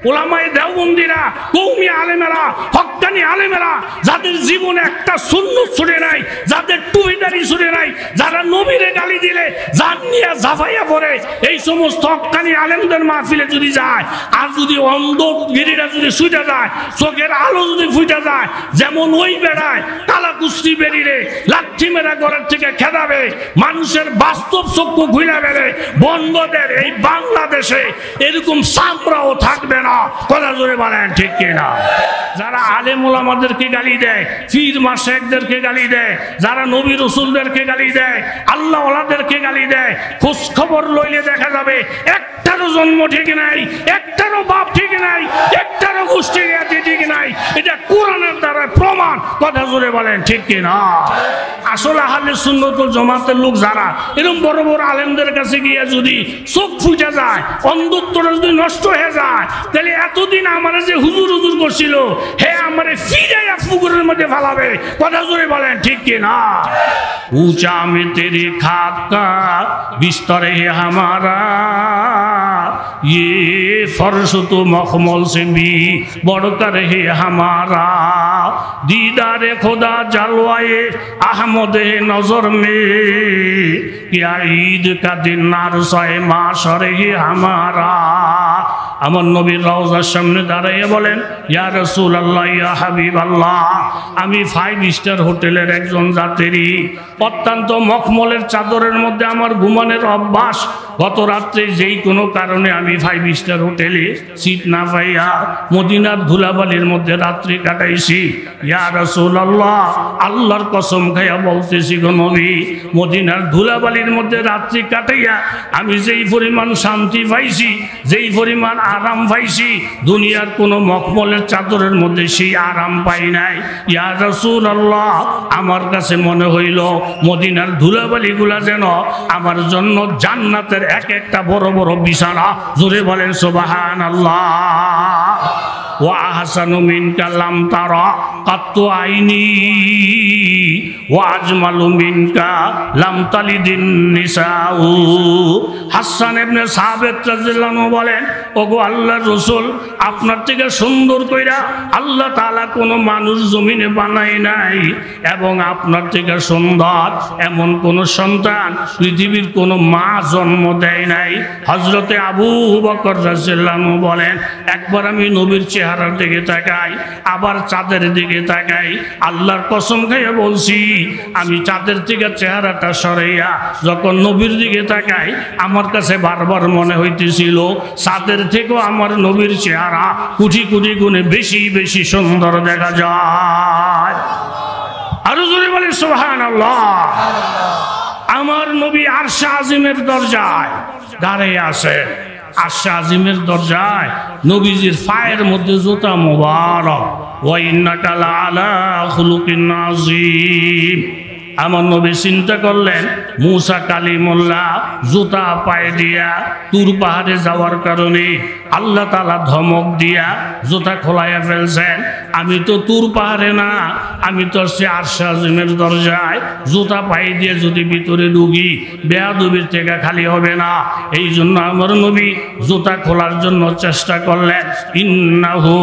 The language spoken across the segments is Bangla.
ওলামায়ে দেওবন্দিরা, কওমি আলেমেরা, হক্কানি আলেমেরা যাদের জীবনে একটা সুন্নত ছুটে নাই, যাদের টুপিদারি ছুটে নাই, যারা নবীরে গালি দিলে জান নিয়ে ঝাঁপাইয়া পড়ে, এই সমস্ত হক্কানি আলেমদের মাহফিলে যদি যায়, আর যদি অন্ধগিরিরা যদি ছুটে যায়, চোখের আলো যদি ফুটে যায়, যেমন ওই বেড়ায় কালা কুস্তি বেরিয়ে লাঠি মেরা ঘরের থেকে খেদাবে, মানুষের বাস্তব চক্ষু ঘুরে বেড়ে বন্ধদের এই বাংলাদেশে এরকম সামরাও থাকবে না। কথা জোরে বলেন ঠিক কিনা? যারা আলেম ওলামাদেরকে গালি দেয়, পীর মাশায়েখদেরকে গালি দেয়, যারা নবী রাসূলদেরকে গালি দেয়, আল্লাহ ওয়ালাদেরকে গালি দেয়, খোঁজ খবর লইলে দেখা যাবে একটারও জন্ম ঠিক নাই, একটারও বাপ ঠিক নাই, একটারও গোষ্ঠী ঠিক নাই। এটা কোরআনের দ্বারা প্রমাণ। কথা জোরে বলেন ঠিক কিনা? আসলে আহলে সুন্নাত ওয়াল জামাতের লোক যারা এরকম বড় বড় আলেমদের কাছে গিয়ে যদি চোখ ফুটে যায়, অন্ধত্বটা যদি নষ্ট হয়ে যায়, তাহলে এতদিন আমার যে হুজুর হুজুর করছিল, হে আমারে ফিরাইয়া পুকুরের মধ্যে ফালাবে। কথা জোরে বলেন ঠিক কিনা? ऊंचा में तेरे खाक का बिस्तर है हमारा, ये फर्श तो मखमल से भी बढ़कर है हमारा, दीदार खुदा जलवाए अहमद नजर में, क्या ईद का दिन नारसाए माशर है हमारा। আমার নবীর রওজার সামনে দাঁড়িয়ে বলেন, ইয়া রাসূলুল্লাহ, ইয়া হাবিবাল্লাহ, আমি 5 স্টার হোটেলের একজন যাত্রী, অত্যন্ত মখমলের চাদরের মধ্যে আমার ঘুমানোর অভ্যাস। গত রাত্রে যেই কোনো কারণে আমি 5 স্টার হোটেলে সিট না পাইয়া মদিনার ধুলাবালির মধ্যে রাত্রি কাটাইছি। ইয়া রাসূলুল্লাহ, আল্লাহর কসম খাইয়া বলতেছি গো নবী, মদিনার ধুলাবালির মধ্যে রাত্রি কাটাইয়া আমি যেই পরিমাণ শান্তি পাইছি, যেই পরিমাণ আরাম পাইছি, দুনিয়ার কোনো মখমলের চাদরের মধ্যে সেই আরাম পাই নাই। ইয়া রাসূলুল্লাহ, আমার কাছে মনে হইল মদিনার ধুলাবালিগুলা যেন আমার জন্য জান্নাতের এক একটা বড় বড় বিছানা। জোরে বলেন সুবহানাল্লাহ। ওয়া আহসানু মিনকা লাম তারা কাত্তু আইনি, ওয়া আজমালু মিনকা লাম তালিদিন নিসাউ। হাসান ইবনে সাবিত রাদিয়াল্লাহু আনহু বলেন, ওগো আল্লাহর রাসূল, আপনার থেকে সুন্দর কইরা আল্লাহ তাআলা কোনো মানুষ জমিনে বানায় নাই, এবং আপনার থেকে সুন্দর এমন কোন সন্তান পৃথিবীর কোনো মা জন্ম দেয় নাই। হযরতে আবু বকর রাদিয়াল্লাহু আনহু বলেন, একবার আমি নবীর চেহারার দিকে তাকাই, আবার চাঁদের দিকে তাকাই, আল্লাহর কসম খাইয়া বলছি, আমি চাঁদের থেকে চেহারাটা সরাইয়া যখন নবীর দিকে তাকাই, আমার কাছে বারবার মনে হইতেছিল চাঁদের থেকেও আমার নবীর চেহারা কোটি কোটি গুণে বেশি বেশি সুন্দর দেখা যায়। আরো জোরে বলে সুবহানাল্লাহ। আমার নবী আরশে আজিমের দরজায় দাঁড়িয়ে আছে। আরশে আজিমের দরজায় নবীজির পায়ের মধ্যে জুতা মুবারক। ওয়া ইন্নাকা লাআলা খুলুকিন আযীম। আমার নবী চিন্তা করলেন, মুসা কালিমুল্লাহ জুতা পায়ে দিয়া তুর পাহাড়ে যাওয়ার কারণে আল্লাহ তাআলা ধমক দিয়া জুতা খোলাইয়া ফেলছেন। আমি তো তুর পাহাড়ে না, আমি তো সে আরশে আজিমের দরজায় জুতা পায়ে দিয়ে যদি ভিতরে ঢুকি, বেয়াদবির থেকে খালি হবে না। এই জন্য আমার নবী জুতা খোলার জন্য চেষ্টা করলেন। ইন্নাহু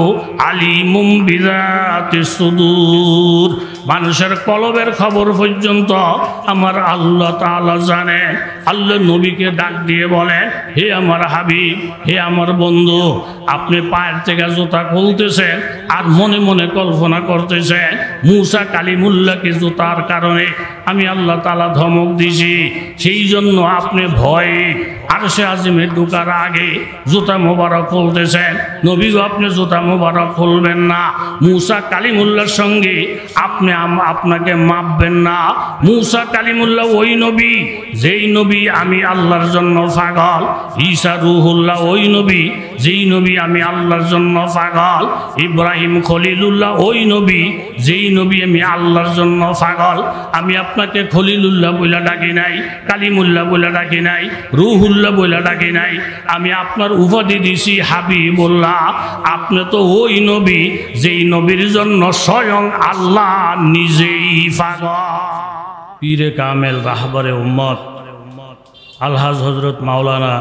আলিমুম বিযাতিস সুদূর। মানুষের কলবের খবর পর্যন্ত আমার আল্লাহ তাআলা জানেন। আল্লাহ নবীকে ডাক দিয়ে বলেন, হে আমার হাবিব, হে আমার বন্ধু, আপনি পায়ের থেকে জুতা খুলতেছেন আর মনে মনে কল্পনা করতেছেন মুসা কালিমুল্লাহকে জুতার কারণে আমি আল্লাহ তাআলা ধমক দিছি, সেই জন্য আপনি ভয়ে আরশে আজিমে ঢোকার আগে জুতা মোবারক খুলতেছেন। নবী গো, আপনি জুতা মোবারক খুলবেন না। মুসা কালিমুল্লাহর সঙ্গে আপনাকে মাপবেন না। মুসা কালিমুল্লাহ ওই নবী, যেই নবী আমি আল্লাহর জন্য পাগল। ঈসা রূহুল্লাহ ওই নবী, যেই নবী আমি আল্লাহর জন্য পাগল। ইব্রাহিম খলিলুল্লাহ ওই নবী, যেই নবী আমি আল্লাহর জন্য পাগল। আমি আপনাকে খলিলুল্লাহ বলে ডাকি নাই, কালিমুল্লাহ বলে ডাকি নাই, রূহুল্লাহ বলে ডাকি নাই। আমি আপনার উপাধি দিছি হাবিবুল্লাহ। আপনি তো ওই নবী, যেই নবীর জন্য স্বয়ং আল্লাহ নিজেই পাগল। পীরে কামেল রাহবারে উম্মত আলহাজ হযরত মাওলানা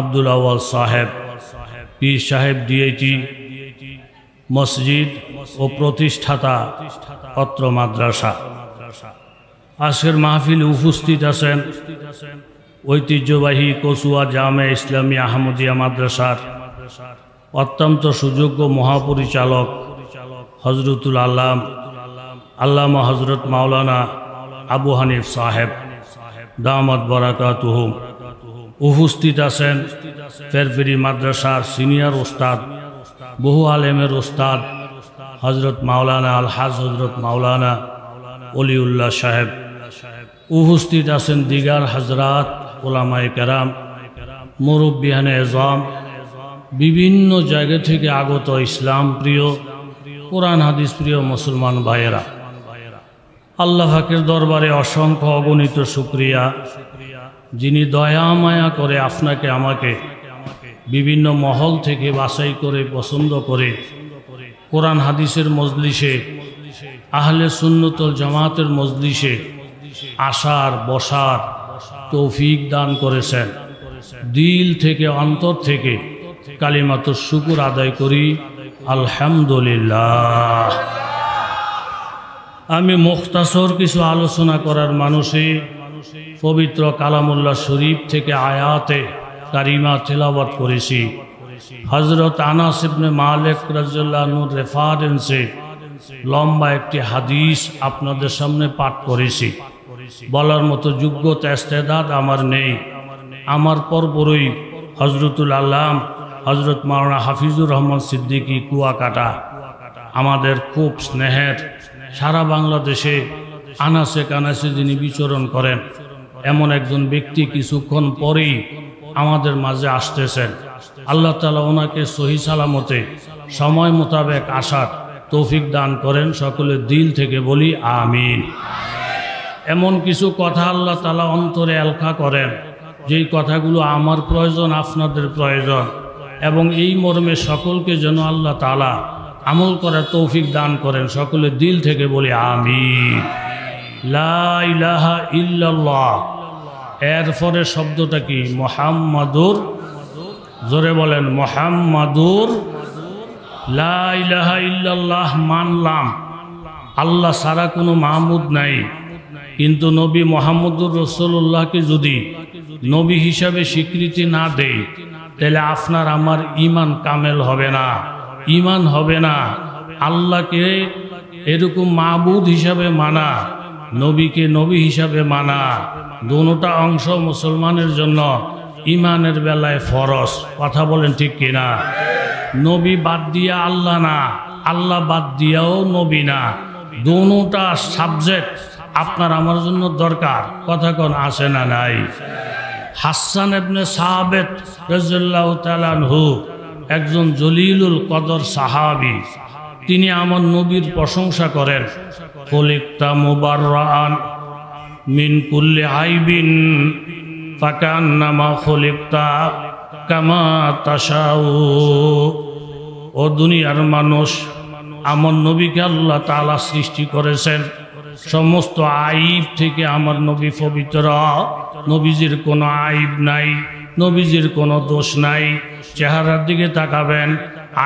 আব্দুল আউয়াল সাহেব পীর সাহেব ডিএটি মসজিদ ও প্রতিষ্ঠাতা অত্র মাদ্রাসা। আজকের মাহফিলে উপস্থিত আছেন ঐতিহ্যবাহী কচুয়া জামে ইসলামী আহমদিয়া মাদ্রাসার অত্যন্ত সুযোগ্য মহাপরিচালক হজরতুল আল্লামা হজরত মাওলানা আবু হানিফ সাহেব দামাত বারাকাতুহুম। উপস্থিত আছেন ফেরফেরি মাদ্রাসার সিনিয়র ওস্তাদ, বহু আলেমের ওস্তাদ হজরত মাওলানা আলহাজ হজরত মাওলানা অলিউল্লাহ সাহেব। উপস্থিত আছেন দিগার হজরাত ওলামায়ে কেরাম, মুরব্বিয়ানে এজাম, বিভিন্ন জায়গা থেকে আগত ইসলাম প্রিয়, কোরআন হাদিস প্রিয় মুসলমান ভাইয়েরা, আল্লাহ পাকের দরবারে অসংখ্য অগণিত শুকরিয়া, যিনি দয়া মায়া করে আপনাকে আমাকে বিভিন্ন মহল থেকে বাছাই করে পছন্দ করে কোরআন হাদিসের মজলিসে, আহলে সুন্নতুল জামাতের মজলিসে আসার বসার তৌফিক দান করেছেন। দিল থেকে অন্তর থেকে কালিমাতুশ শুকর আদায় করি আলহামদুলিল্লাহ। আমি মুখতাসর কিছু আলোচনা করার মানুষে পবিত্র কালামুল্লাহ শরীফ থেকে আয়াতে কারিমা তেলাওয়াত করেছি। হযরত আনাস ইবনে মালিক রাদিয়াল্লাহু আনহুর রেফারেন্সে লম্বা একটি হাদিস আপনাদের সামনে পাঠ করেছি। বলার মতো যোগ্যতা ইস্তেদাদ আমার নেই। আমার পরপরই হযরতুল আল্লাম হযরত মাওলানা হাফিজুর রহমান সিদ্দিকী কুয়াকাটা, আমাদের খুব স্নেহের, সারা বাংলাদেশে আনাসে কানাসে যিনি বিচরণ করেন এমন একজন ব্যক্তি কিছুক্ষণ পরেই আমাদের মাঝে আসতেছেন। আল্লাহ তাআলা ওনাকে সহি সালামতে সময় মোতাবেক আসার তৌফিক দান করেন। সকলে দিল থেকে বলি আমিন। এমন কিছু কথা আল্লাহ তাআলা অন্তরে এলকা করেন, যেই কথাগুলো আমার প্রয়োজন, আপনাদের প্রয়োজন, এবং এই মর্মে সকলকে যেন আল্লাহ তাআলা আমল করার তৌফিক দান করেন। সকলে দিল থেকে বলি আমিন। লা ইলাহা ইল্লাল্লাহ, এরপরে শব্দটা কি? মুহাম্মাদুর, জোরে বলেন মুহাম্মাদুর। লা ইলাহা ইল্লাল্লাহ, মানলাম আল্লাহ ছাড়া কোনো মাহমুদ নাই, কিন্তু নবী মুহাম্মদুর রাসূলুল্লাহকে যদি নবী হিসাবে স্বীকৃতি না দেয় তাহলে আপনার আমার ঈমান কামেল হবে না, ঈমান হবে না। আল্লাহকে এরকম মাবুদ হিসাবে মানা, নবীকে নবী হিসাবে মানা, দুটোটা অংশ মুসলমানের জন্য ঈমানের বেলায় ফরজ। কথা বলেন ঠিক কিনা? নবী বাদ দিয়া আল্লাহ না, আল্লাহ বাদ দিয়াও নবী না, দুটোটা সাবজেক্ট আপনার আমার জন্য দরকার। কথা কোন আসে না নাই? হাসান ইবনে সাবিত রাদিয়াল্লাহু তাআলা আনহু একজন জলিলুল কদর সাহাবী, তিনি আমার নবীর প্রশংসা করেন। খুলিকতা মুবাররান মিন কুল্লি আইবিন ফাকান্নামা খুলিকতা কামা তাশাউ। ও দুনিয়ার মানুষ, আমার নবীকে আল্লাহ তাআলা সৃষ্টি করেছেন সমস্ত আইব থেকে। আমার নবী পবিত্র, নবীজির কোনো আইব নাই, নবীজির কোনো দোষ নাই। চেহারার দিকে তাকাবেন,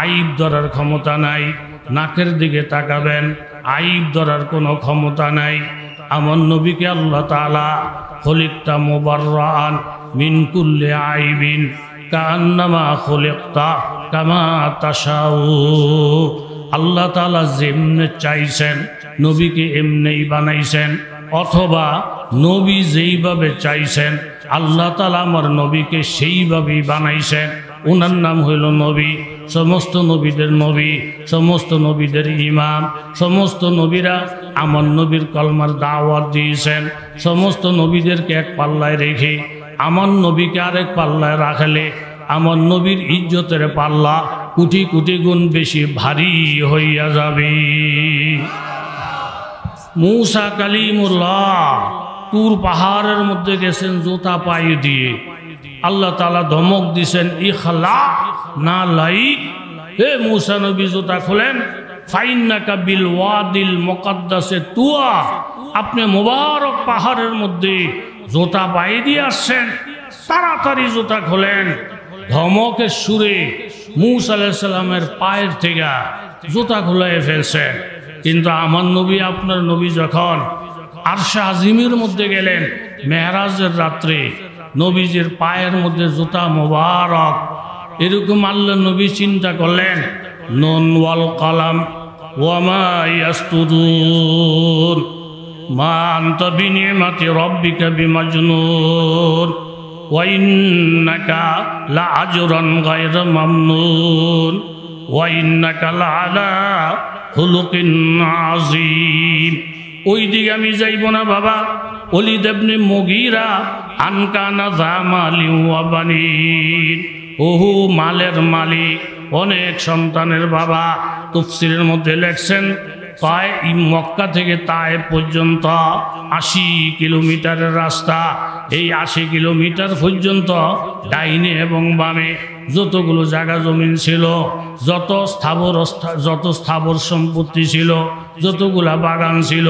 আইব ধরার ক্ষমতা নাই। নাকের দিকে তাকাবেন, আইব ধরার কোনো ক্ষমতা নাই। আমার নবীকে আল্লাহ তাআলা খুলিকতা মুবাররান মিন কুল্লি আইবিন কান্নামা খুলিকতা কামা তাশাউ। আল্লাহ তাআলা যেমনে চাইছেন নবীকে এমনেই বানাইছেন, অথবা নবী যেইভাবে চাইছেন আল্লাহ তাআলা আমার নবীকে সেইভাবেই বানাইছেন। ওনার নাম হইল নবী। সমস্ত নবীদের নবী, সমস্ত নবীদের ইমাম, সমস্ত নবীরা আমার নবীর কলমার দাওয়াত দিয়েছেন। সমস্ত নবীদেরকে এক পাল্লায় রেখে আমার নবীকে আরেক পাল্লায় রাখলে আমার নবীর ইজ্জতের পাল্লা কোটি কোটি গুণ বেশি ভারী হইয়া যাবে। মূসা কালিমুল্লাহ তুর পাহাড়ের মধ্যে গেছেন জুতা পায়ে দিয়ে। আল্লাহ তাআলা ধমক দিছেন, ইখলা না লাইক, হে মূসা নবী জুতা খুলেন। ফাইন্নাকা বিল ওয়াদিল মুকাদ্দাসে তুয়া, আপনি মুবারক পাহাড়ের মধ্যে জুতা পায়ে দিয়ে আসছেন, তাড়াতাড়ি জুতা খোলেন। ধমকের সুরে মূসা আলাইহিস সালামের পায়ের থেকে জুতা খুলে ফেলছেন। কিন্তু আমার নবী, আপনার নবী যখন আরশে আজিমের মধ্যে গেলেন মেহরাজের রাত্রে, নবীজির পায়ের মধ্যে জুতা মোবারক। এরকম আল্লাহ নবী চিন্তা করলেন, নুন ওয়াল কলম ওয়া মা ইয়াসতুরুন মা আনতা বিনিমাতি রাব্বিকা বিমাজনুন ওয়া ইন্নাকা লাআজরান গায়রা মামনুন ওয়া ইন্নাকা লাআলা খুলুকিন আযীম। ওই দিকে আমি যাইব না বাবা। ওলীদ ইবনে মুগীরা আনকানা জামালি ওয়া বানিন, ওহু মালের মালিক, অনেক সন্তানের বাবা। তাফসীরের মধ্যে লেখছেন মক্কা থেকে তায়েফ পর্যন্ত ৮০ কিলোমিটারের রাস্তা। এই ৮০ কিলোমিটার পর্যন্ত ডাইনে এবং বামে যতগুলো জায়গা জমিন ছিল, যত স্থাবর সম্পত্তি ছিল, যতগুলা বাগান ছিল,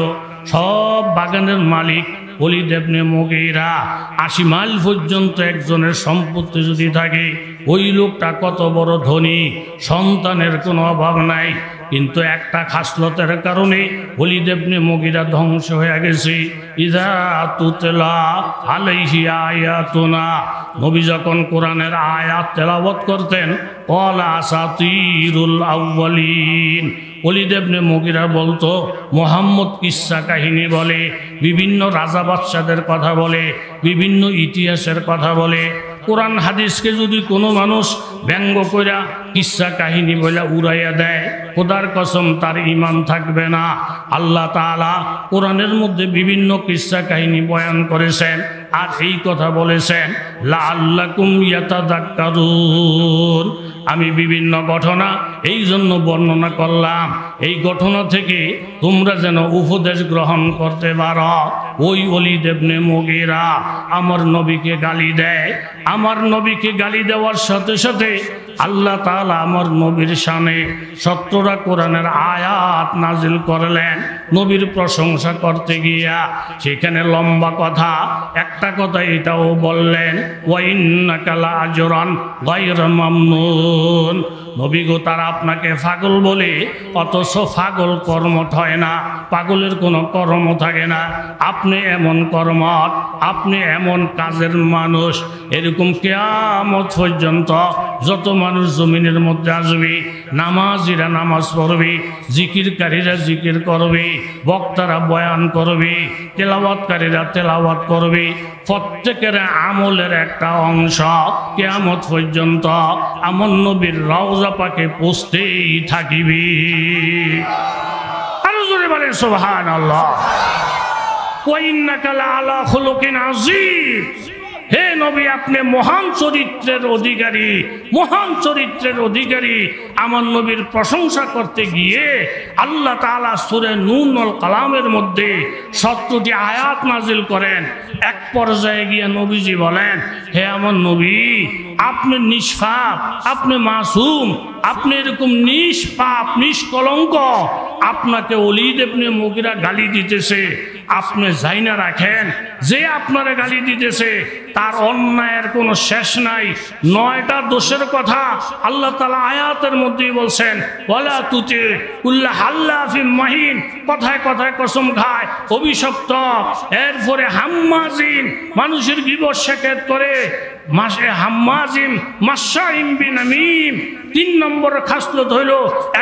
সব বাগানের মালিক ওলীদ ইবনে মুগীরা। ৮০ মাইল পর্যন্ত একজনের সম্পত্তি যদি থাকে, ওই লোকটা কত বড় ধনী, সন্তানের কোনো অভাব নাই। কিন্তু একটা খাসলতের কারণে ওলীদ ইবনে মুগীরা ধ্বংস হয়ে গেছে। ইযা তুতলা আলাইহি আয়াতুনা, নবী যখন কোরআনের আয়াত তেলাওয়াত করতেন, ক্বালা আসাতিরুল আউয়ালিন, ওলীদ ইবনে মুগীরা বলতো মুহাম্মদ কিসসা কাহিনী বলে, বিভিন্ন রাজা বাদশাদের কথা বলে, বিভিন্ন ইতিহাসের কথা বলে। কোরআন হাদিসকে যদি কোনো মানুষ ব্যঙ্গ কইরা কিসসা কাহিনী বলে উড়াইয়া দেয়, খোদার কসম তার ঈমান থাকবে না। আল্লাহ তাআলা কোরআনের মধ্যে বিভিন্ন কিসসা কাহিনী বয়ান করেছেন, আর এই কথা বলেছেন লাআল্লাকুম ইয়াতাযাক্কারুন। আমি বিভিন্ন ঘটনা এই জন্য বর্ণনা করলাম, এই ঘটনা থেকে তোমরা যেন উপদেশ গ্রহণ করতে পারো। ওই ওলীদ ইবনে মুগীরা আমার নবীকে গালি দেয়। আমার নবীকে গালি দেওয়ার সাথে সাথে আল্লাহ তাআলা আমার নবীর শানে 17টা কোরআনের আয়াত নাজিল করলেন নবীর প্রশংসা করতে গিয়া। সেখানে লম্বা কথা, একটা কথা এটাও বললেন, ওয়া ইন্নাকা লাআজরান গায়রা মামনুন। নবী গো, তারা আপনাকে পাগল বলে, অথচ পাগল কর্মঠ হয় না, পাগলের কোনো কর্ম থাকে না। আপনি এমন কর্মঠ, আপনি এমন কাজের মানুষ, এরকম কিয়ামত পর্যন্ত যত মানুষ জমিনের মধ্যে আসবে, নামাজিরা নামাজ পড়বে, জিকিরকারীরা জিকির করবে, বক্তারা বয়ান করবে, তেলাওয়াতকারীরা তেলাওয়াত করবে, প্রত্যেকের আমলের একটা অংশ কিয়ামত পর্যন্ত আমার নবীর রওজা পাকে পৌঁছতেই থাকিবে। আরো জোরে বলেন সুবহানাল্লাহ। ওয়া ইন্নাকা লাআলা খুলুকিন আযীম। হে নবী, আপনি মহান চরিত্রের অধিকারী, মহান চরিত্রের অধিকারী। আমার নবীর প্রশংসা করতে গিয়ে আল্লাহ তাআলা সূরা নূন ওয়াল কালামের মধ্যে 70টি আয়াত নাজিল করেন। এক পর্যায়ে গিয়ে নবীজি বলেন, হে আমার নবী, আপনি নিষ্পাপ, আপনি মাসুম, আপনি এরকম নিষ্পাপ নিষ্কলঙ্ক, আপনাকে ওলীদ ইবনে মুগীরা গালি দিতেছে, আপনি জাইনা রাখেন যে আপনারা গালি দিতেছে তার অন্যায়ের কোনো শেষ নাই। 9টা দোষের কথা আল্লাহ তাআলা আয়াতের মধ্যেই বলছেন, ওয়ালা তুতি কুল্লা হাল্লাফিম মাহিন, কথায় কথায় কসম খায়, অভিশপ্ত। এরপরে হাম্মাজিন, মানুষের গীবত শেখায়ত করে, মাসে হাম্মাজিম মাশাইম বিনামিম। 3 নম্বরের খাসলত হইল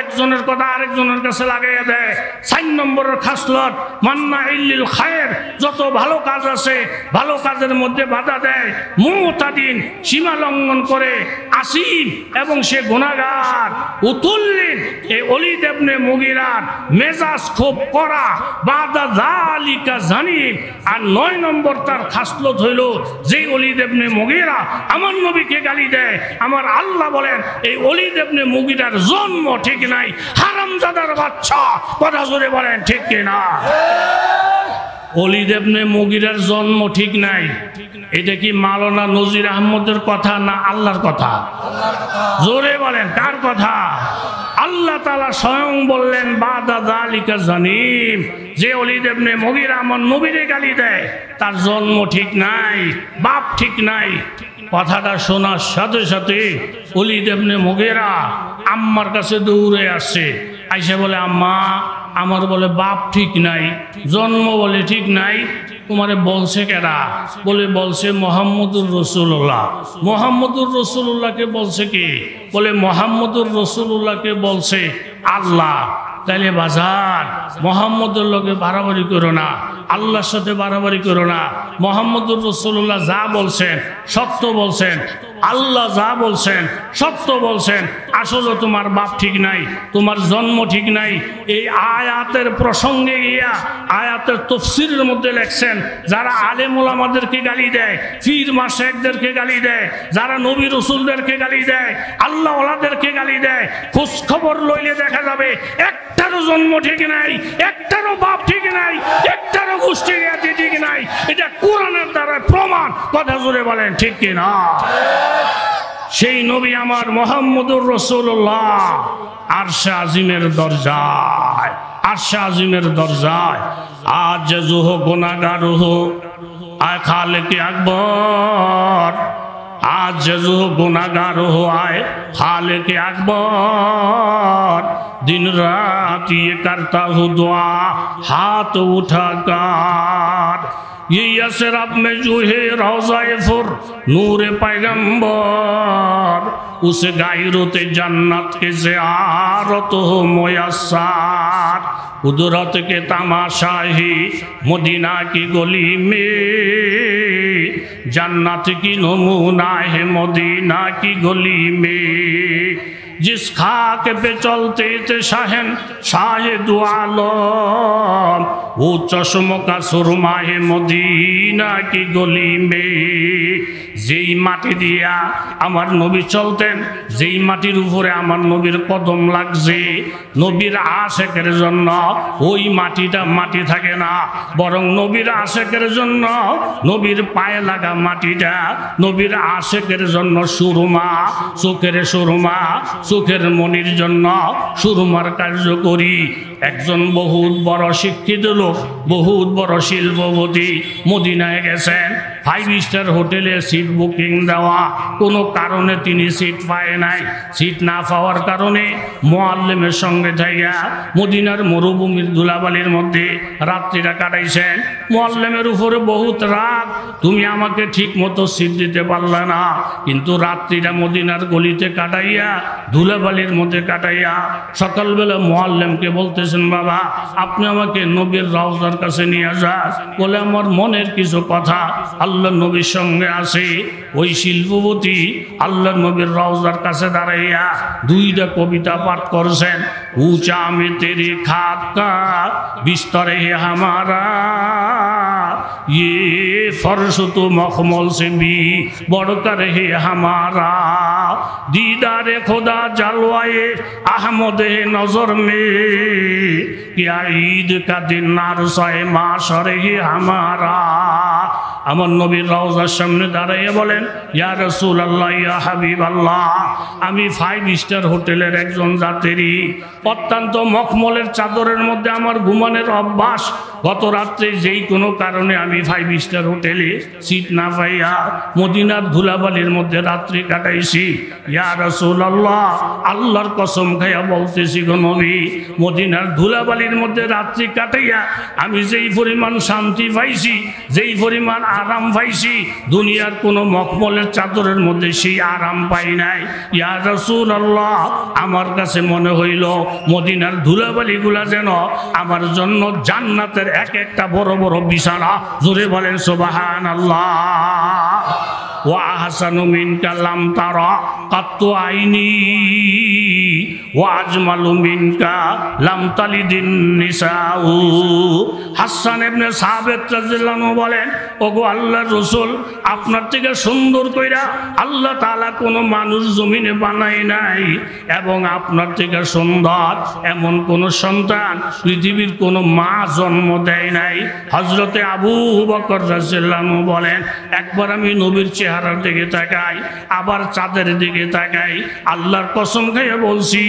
একজনের কথা আরেকজনের কাছে লাগাইয়া দেয়। 4 নম্বরের খাসলত মান্নাইল লিল খায়ের, যত ভালো কাজ আছে ভালো কাজের মধ্যে বাধা দেয়। মুতাদিন, সীমা লঙ্ঘন করে। আসিম, এবং সে গুনাহগার। উতুল্লিন, এই ওলীদ ইবনে মুগীরার মেজাজ খুব কড়া। বাদা যালিকা জানিম। আর 9 নম্বর তার খাসলত হইল, যে ওলীদ ইবনে মুগীরা আমার নবীকে গালি দেয়, আমার আল্লাহ বলেন এই ওলীদ ইবনে মুগীরার জন্ম ঠিক নাই, হারামজাদার বাচ্চা। কথা জোরে বলেন ঠিক কিনা? ওলীদ ইবনে মুগীরার জন্ম ঠিক নাই, এটা কি মাওলানা নজির আহমদের কথা না আল্লাহর কথা? জোরে বলেন কার কথা? আল্লাহ তাআলা স্বয়ং বললেন, বাদা যালিকা জানিম, যে ওলীদ ইবনে মুগীরা আমার নবীরে গালি দেয় তার জন্ম ঠিক নাই, বাপ ঠিক নাই। কথাটা শোনার সাথে সাথে ওলীদ ইবনে মুগীরা আম্মার কাছে দৌড়ে আসছে, আইসা বলে আম্মা আমার বলে বাপ ঠিক নাই, জন্ম বলে ঠিক নাই, তোমারে বলছে কেডা? বলে বলছে মুহাম্মদুর রাসূলুল্লাহ। মুহাম্মদুর রাসূলুল্লাহকে বলছে কি? বলে মুহাম্মদুর রাসূলুল্লাহকে বলছে আল্লাহ। তাইলে বাজার মুহাম্মদের লগে বাড়াবাড়ি করো না, আল্লাহর সাথে বাড়াবাড়ি করো না। মুহাম্মদুর রাসূলুল্লাহ যা বলছেন সত্য বলছেন, আল্লাহ যা বলছেন সত্য বলছেন। আসলে তোমার বাপ ঠিক নাই, তোমার জন্ম ঠিক নাই। এই আয়াতের প্রসঙ্গে গিয়া আয়াতের তাফসীরের মধ্যে লেখছেন, যারা আলেম ওলামাদেরকে গালি দেয়, পীর মাশায়েখদেরকে গালি দেয়, যারা নবী রাসূলদেরকে গালি দেয়, আল্লাহ ওয়ালাদেরকে গালি দেয়, খোঁজ খবর লইলে দেখা যাবে একটারও জন্ম ঠিক নাই, একটারও বাপ ঠিক নাই, একটারও গোষ্ঠী জ্ঞাতি ঠিক নাই। এটা কোরআনের দ্বারা প্রমাণ। কথা জোরে বলেন ঠিক কিনা? সেই নবী আমার মুহাম্মদুর রাসূলুল্লাহ আরশে আজিমের দরজায়, আরশে আজিমের দরজায় আজ জুহ গুনাহগার হো আয় খালিক আকবর, आज जो गुनाहगार हो आए खालिक अकबर, दिन रात ये करता हूँ दुआ हाथ उठाकर। ये यसरब में जो है रोज़ाए फुर नूर पैगंबर, उस गायरते जन्नत के ज़ियारत हो मुयस्सर। कुदरत के तमाशा ही मदीना की गली में, जन्नत की नमूना है मदीना की गली में। जिस खाक पे चलते थे शाहन शाहे दो आलम, वो चश्मों का सुरमा है मदीना की गली में। যেই মাটি দিয়া আমার নবী চলতেন, যেই মাটির উপরে আমার নবীর কদম লাগছে, নবীর আশেকের জন্য ওই মাটিটা মাটি থাকে না, বরং নবীর আশেকের জন্য নবীর পায়ে লাগা মাটিটা নবীর আশেকের জন্য সুরমা, চোখের সুরমা, চোখের মনির জন্য সুরমার কার্যকরী। একজন বহুত বড় শিক্ষিত লোক, বহুত বড় শিল্পপতি মদিনায় গেছেন, 5 স্টার হোটেলে সিট বুকিং দেওয়া, কোনো কারণে তিনি সিট পায় নাই। সিট না পাওয়ার কারণে মুআল্লিমের সঙ্গে যাইয়া মদিনার মরুভূমির ধুলাবালির মধ্যে রাত্রিটা কাটাইছেন। মুআল্লিমের উপরে বহুত রাগ, তুমি আমাকে ঠিক মতো সিট দিতে পারলে না। কিন্তু রাত্রিটা মদিনার গলিতে কাটাইয়া ধুলাবালির মধ্যে কাটাইয়া সকালবেলা মুআল্লিমকে বলতেছেন, বাবা আপনি আমাকে নবীর রওজার কাছে নিয়ে যান। বলে আমার মনের কিছু কথা আল্লাহ নবীর সঙ্গে আছে। ওই শিল্পপতি আল্লাহ নবীর রওজার কাছে দাঁড়াইয়া 2টা কবিতা পাঠ করছেন। ऊंचा में तेरी खाक का बिस्तर है हमारा, ये फर्श तो मखमल से भी बढ़कर है हमारा। दीदारे खुदा जलवाए अहमद नजर में, क्या ईद का दिन नारसाए माशर है हमारा। আমার নবীর রওজার সামনে দাঁড়িয়ে বলেন, ইয়া রাসূলুল্লাহ ইয়া হাবিবাল্লাহ, আমি 5 স্টার হোটেলের একজন যাত্রী, অত্যন্ত মখমলের চাদরের মধ্যে আমার ঘুমানোর অভ্যাস। গত রাত্রে যেই কোনো কারণে আমি 5 স্টার হোটেলে সিট না পাইয়া মদিনার ধুলাবালির মধ্যে রাত্রি কাটাইছি। ইয়া রাসূলুল্লাহ, আল্লাহর কসম খাইয়া বলতেছি গো নবী, মদিনার ধুলাবালির মধ্যে রাত্রি কাটাইয়া আমি যেই পরিমাণ শান্তি পাইছি, যেই পরিমাণ আরাম পাইছি, দুনিয়ার কোনো মখমলের চাদরের মধ্যে সেই আরাম পাই নাই। ইয়া রাসূলুল্লাহ, আমার কাছে মনে হইল মদিনার ধুলাবালিগুলা যেন আমার জন্য জান্নাতের এক একটা বড় বড় বিছানা। জোরে বলেন সুবহানাল্লাহ। ওয়া আহসানু মিনকা লাম তারা কাত্তু আইনি, ওয়া আজমালু মিনকা লাম তালিদিন নিসাউ। হাসান ইবনে সাবিত রাদিয়াল্লাহু আনহু বলেন, ওগো আল্লাহর রাসূল, আপনার থেকে সুন্দর কইরা আল্লাহ তাআলা কোনো মানুষ জমিনে বানায় নাই, এবং আপনার থেকে সুন্দর এমন কোন সন্তান পৃথিবীর কোনো মা জন্ম দেয় নাই। হযরতে আবু বকর রাদিয়াল্লাহু আনহু বলেন, একবার আমি নবীর চেহারার দিকে তাকাই, আবার চাঁদের দিকে তাকাই, আল্লাহর কসম খাইয়া বলছি,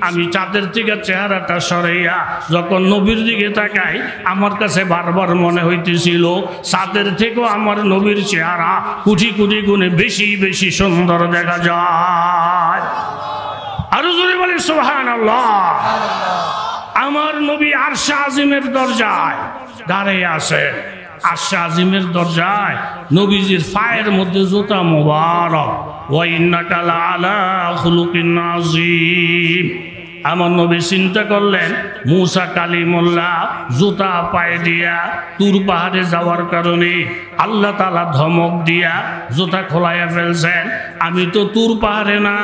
আমি চাঁদের থেকে চেহারাটা সরাইয়া যখন নবীর দিকে তাকাই, আমার কাছে বারবার মনে হইতেছিল চাঁদের থেকেও আমার নবীর চেহারা দ্বারা কোটি কোটি গুণে বেশি বেশি সুন্দর দেখা যায়। আরো জোরে বলে সুবহানাল্লাহ। আমার নবী আরশে আজিমের দরজায় দাঁড়িয়ে আছে। আরশে আজিমের দরজায় নবীজির পায়ের মধ্যে জুতা মুবারক। ওয়া ইন্নাকা লাআলা খুলুকিন আযীম। আমার নবী চিন্তা করলেন মুসা কালিমুল্লাহ জুতা পায়ে দিয়া তুর পাহাড়ে যাওয়ার কারণে আল্লাহ তাআলা ধমক দিয়া জুতা খোলাইয়া ফেলছেন। আমি তো তুর পাহাড়ে না,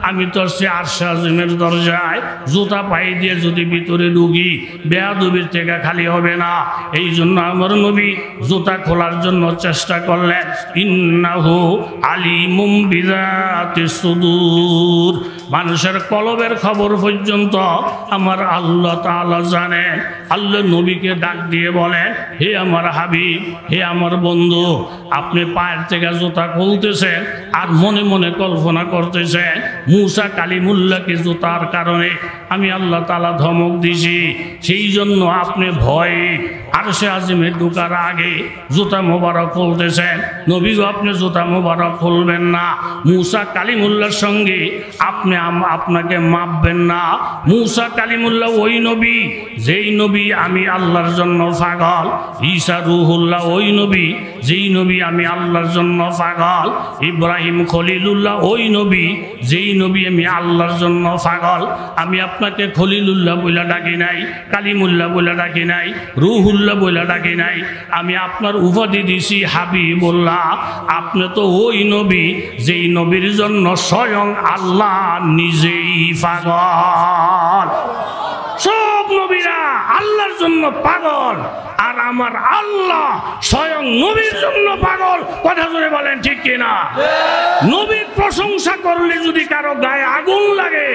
আমি তো সে আরশে আজিমের দরজায়। জুতা পায়ে দিয়ে যদি ভিতরে ঢুকি বেয়াদবির থেকে খালি হবে না। এই জন্য আমার নবী জুতা খোলার জন্য চেষ্টা করলেন। ইন্নাহু আলিমুম বিযাতিস সুদূর। মানুষের কলবের খবর পর্যন্ত আমার আল্লাহ তাআলা জানেন। আল্লাহ নবীকে ডাক দিয়ে বলেন, হে আমার হাবিব, হে আমার বন্ধু, আপনি পায়ের থেকে জুতা খুলতেছেন আর মনে মনে কল্পনা করতেছেন মুসা কালিমুল্লাহকে জুতার কারণে আমি আল্লাহ তাআলা ধমক দিছি, সেই জন্য আপনি ভয়ে আরশে আজিমে ঢোকার আগে জুতা মোবারক খুলতেছেন। নবী গো, আপনি জুতা মোবারক খুলবেন না। মুসা কালিমুল্লাহর সঙ্গে আপনাকে মাপবেন না। মুসা কালিমুল্লাহ ওই নবী যেই নবী আমি আল্লাহর জন্য পাগল। ঈসা রুহুল্লাহ ওই নবী যেই নবী আমি আল্লাহর জন্য পাগল। ইব্রাহিম খলিলুল্লাহ ওই নবী যেই নবী আমি আল্লাহর জন্য পাগল। আমি আপনাকে খলিলুল্লাহ বলে ডাকি নাই, কালিমুল্লাহ বলে ডাকি নাই, রুহুল্লাহ বলে ডাকি নাই। আমি আপনার উপাধি দিছি হাবিবুল্লাহ। আপনি তো ওই নবী যেই নবীর জন্য স্বয়ং আল্লাহ নিজেই পাগল। সব নবীরা আল্লাহর জন্য পাগল, আর আমার আল্লাহ স্বয়ং নবীর জন্য পাগল। কথা জোরে বলেন ঠিক কিনা? নবীর প্রশংসা করলে যদি কারো গায়ে আগুন লাগে,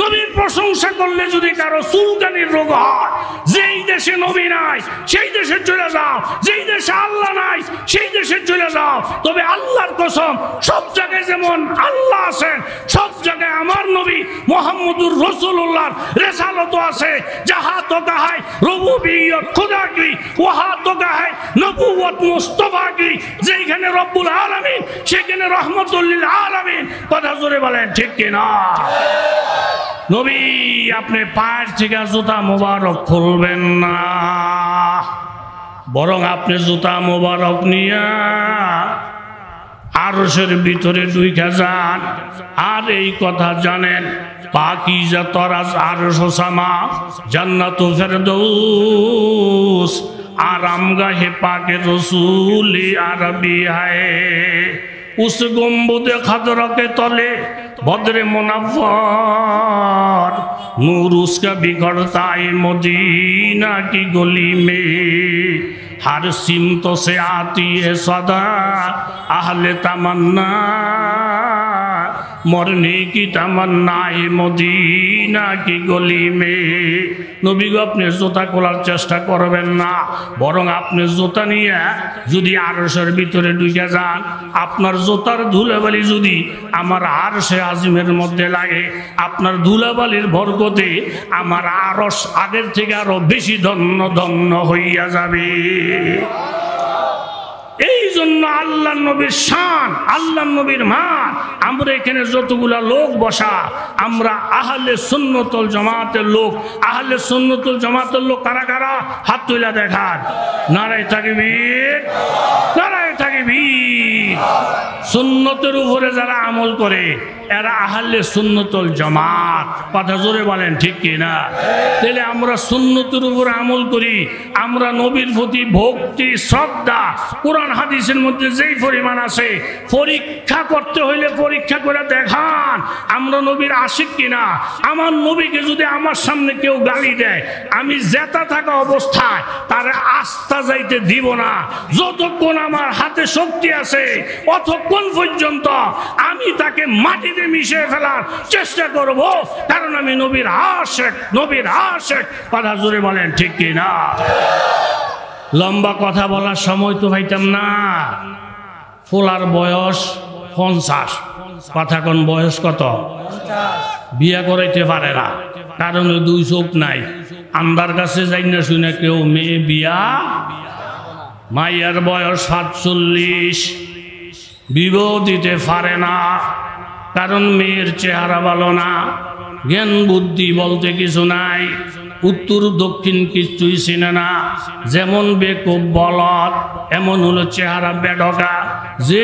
নবীর প্রশংসা করলে যদি কারো চুলকানির রোগ হয়, যেই দেশে নবী নাই সেই দেশে চলে যাও, যেই দেশে আল্লাহ নাই সেই দেশে চলে যাও। তবে আল্লাহর কসম, সব জায়গায় যেমন আল্লাহ আছেন, সব জায়গায় আমার নবী মুহাম্মদুর রাসূলুল্লাহর রিসালাত আছে। जहां तो कहा है रबूबियत खुदा की, वहां तो कहा है नबुवत मुस्तफा की। যেখানে রব্বুল আলামিন সেখানে রহমতুল লিল আলামিন। কথা জোরে বলেন ঠিক কি না? নবী আপনি পায়ের থেকে জুতা মোবারক খুলবেন না, বরং আপনি জুতা মোবারক নিয়া আরশের ভিতরে ঢুইকা যান। আর এই কথা জানেন, পাকিজা তরাজ আরশ সামা জান্নাতুল ফেরদৌস आरामगाहे पाके रसूल अरबी है। उस गुम्बद खदरा के तले बद्रे मुनव्वर नूर उसका बिखरता है मदीना की गली में। हर सिमतों से आती है सदा अहले तमन्ना, मरने की तमन्ना है मदीना की गली में। नबी गो अपने জুতা খোলার চেষ্টা করবেন না, বরং আপনি জুতা নিয়ে যদি আরশের ভিতরে ঢুকে যান, আপনার জুতার ধুলাবালি যদি আমার আরশে আজিমের মধ্যে লাগে, আপনার ধুলাবালির বরকতে আমার আরশ আগের থেকে আরো বেশি ধন্য ধন্য হইয়া যাবে। এই জন্য আল্লাহ নবীর শান, আল্লাহ নবীর মান। আমরা এখানে যতগুলা লোক বসা, আমরা আহলে সুন্নতুল জামাতের লোক। আহলে সুন্নতুল জামাতের লোক কারা কারা? হাত তুলে দেখান। নারায়ে তাকবীর, নারায়ে তাকবীর। সুন্নতের উপরে যারা আমল করে এরা আহলে সুন্নতুল জামাত। কথা জোরে বলেন ঠিক কি না? তাহলে আমরা সুন্নতের উপর আমল করি, আমরা নবীর প্রতি ভক্তি শ্রদ্ধা কোরআন হাদিসের মধ্যে যেই পরিমাণ আছে, পরীক্ষা করতে হইলে পরীক্ষা করে দেখান আমরা নবীর আশিক কিনা। আমার নবীকে যদি আমার সামনে কেউ গালি দেয়, আমি জেতা থাকা অবস্থায় তার আস্থা যাইতে দিব না। যতক্ষণ আমার হাতে শক্তি আছে অতক্ষণ পর্যন্ত আমি তাকে মাটিতে মিশিয়ে ফেলার চেষ্টা করব, কারণ আমি নবীর আশিক, নবীর আশিক। কথা জোরে বলেন ঠিক কি না? লম্বা কথা বলার সময় তো পাইতাম না। ফোলার বয়স 50, কথা কোন বয়স কত? বিয়া করাইতে পারে না, কারণ দুই চোখ নাই। আন্দার কাছে যাই না শুনে কেউ মেয়ে বিয়া। মাইয়ার বয়স 47, বিবাহ দিতে পারে না, কারণ মেয়ের চেহারা ভালো না, জ্ঞান বুদ্ধি বলতে কিছু নাই, উত্তর দক্ষিণ কিছুই চিনে না, যেমন বেকুব বলদ এমন হলো চেহারা বেডকা, যে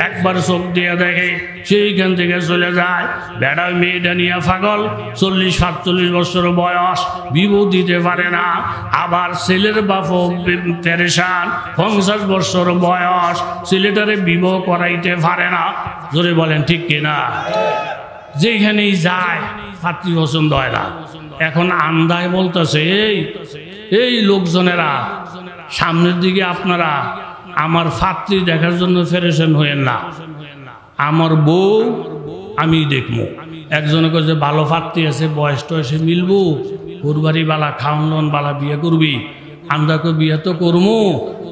একবার চোখ দিয়ে দেখে সেইখান থেকে চলে যায়। বেড়া মেয়েটা নিয়ে পাগল, 40-47 বছর বয়স, বিবাহ দিতে পারে না। আবার ছেলের বাপও পেরেশান, 50 বছর বয়স, ছেলেটারে বিবাহ করাইতে পারে না। জোরে বলেন ঠিক কিনা? যেখানেই যায় পাত্রী পছন্দ হয় না। এখন আন্দায় বলতেছে, এই লোকজনেরা সামনের দিকে আপনারা আমার পাত্রী দেখার জন্য পেরেশান হয়েন না, আমার বউ আমি দেখবো। একজনে কাছে ভালো পাত্রী আছে, বয়স টয়সে মিলবো, কোরবারি বালা, খাওন লন বালা, বিয়ে করবি। আমরাকে বিয়ে তো করবো,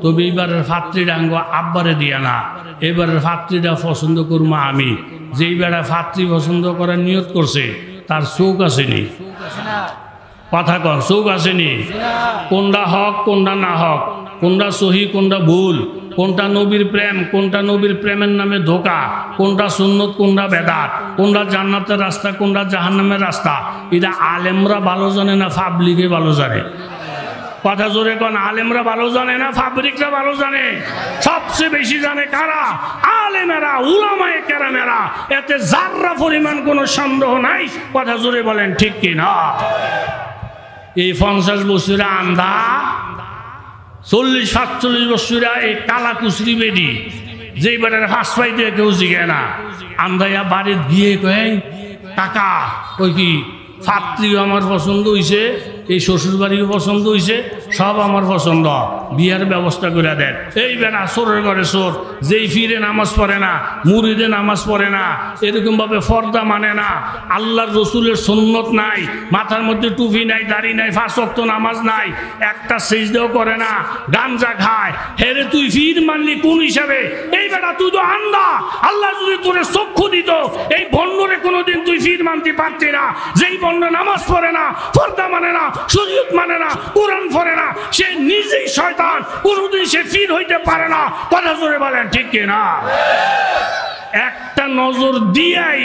তবে এইবারের পাত্রীর আঙ্গ আব্বারে দিয়া না, এবারের পাত্রীটা পছন্দ করবো আমি। যেই বেড়া পাত্রী পছন্দ করার নিয়ত করছে তার চোখ আসেনি, কথা কন, চোখ আসেনি। কোনটা হক কোনটা না হক, কোনটা সহি কোনটা ভুল, কোনটা নবীর প্রেম কোনটা নবীর প্রেমের নামে ধোকা, কোনটা সুন্নত কোনটা বেদাত, কোনটা জান্নাতের রাস্তা কোনটা জাহান্নামের রাস্তা, এটা আলেমরা ভালো জানে না পাবলিকে ভালো জানে। কথা জোরে কোন, আলেমরা ভালো জানে না পাবলিকরা ভালো জানে? সবচেয়ে বেশি জানে কারা? আলেমেরা, উলামায়ে কেরামেরা। এতে যাররা পরিমাণ কোনো সন্দেহ নাই। কথা জোরে বলেন ঠিক কি না? এই 50 বছরে আন্ধা, 40-47 বছরে এই কালা কুচরি বেডি, যেই বেটার ফাঁস পাই দিয়ে কেউ জিগে না, আন্ধাইয়া বাড়িতে গিয়ে কয়, কাকা ওই কি পাত্রীও আমার পছন্দ হয়েছে, এই শ্বশুর বাড়িও পছন্দ হয়েছে, সব আমার পছন্দ, বিয়ার ব্যবস্থা করে দেন। এই বেটা চোরের ঘরে চোর, যেই ফিরে নামাজ পড়ে না, মুরিদে নামাজ পড়ে না, এরকম ভাবে ফর্দা মানে না, আল্লাহর রসুলের সুন্নত নাই, মাথার মধ্যে টুপি নাই, দাড়ি নাই, 5 ওয়াক্ত নামাজ নাই, একটা সিজদাও করে না, গাঞ্জা খায়, হেরে তুই ফির মানলি কোন হিসাবে? এই বেটা তুই তো আন্ধা, আল্লাহ যদি তোরে চক্ষু দিত এই বন্যরে কোনোদিন তুই ফির মানতে পারতি না। যেই বন্য নামাজ পড়ে না, ফর্দা মানে না, শরীয়ত মানে না, কোরআন পড়ে না, সে নিজেই শয়তান, কোনদিন সে ফির হইতে পারে না। কথা জোরে বলেন ঠিক কি না? একটা নজর দিয়াই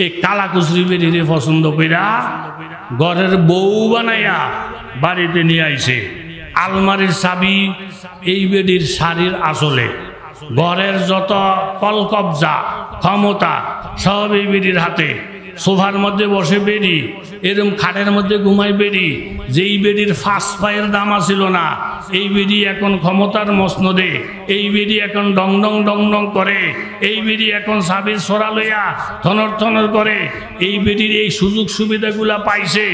এই কালা কুচরি বেরিয়ে পছন্দ কইরা ঘরের বউ বানাইয়া বাড়িতে নিয়ে আইছে। আলমারির চাবি এই বেডির শাড়ির আসলে, ঘরের যত কলকবজা ক্ষমতা সব এই বেডির হাতে। সোফার মধ্যে বসে বেডি, এরকম খাটের মধ্যে ঘুমাই বেডি। যেই বেডির ফার্স্ট পায়ের দাম ছিল না, এই বেডি এখন ক্ষমতার মসনদে, এই বেডি এখন ডং ডং ডং ডং করে, এই বেডি এখন সাবির সরা লইয়া থনর থনর করে। এই বেডির এই সুযোগ সুবিধাগুলা পাইছে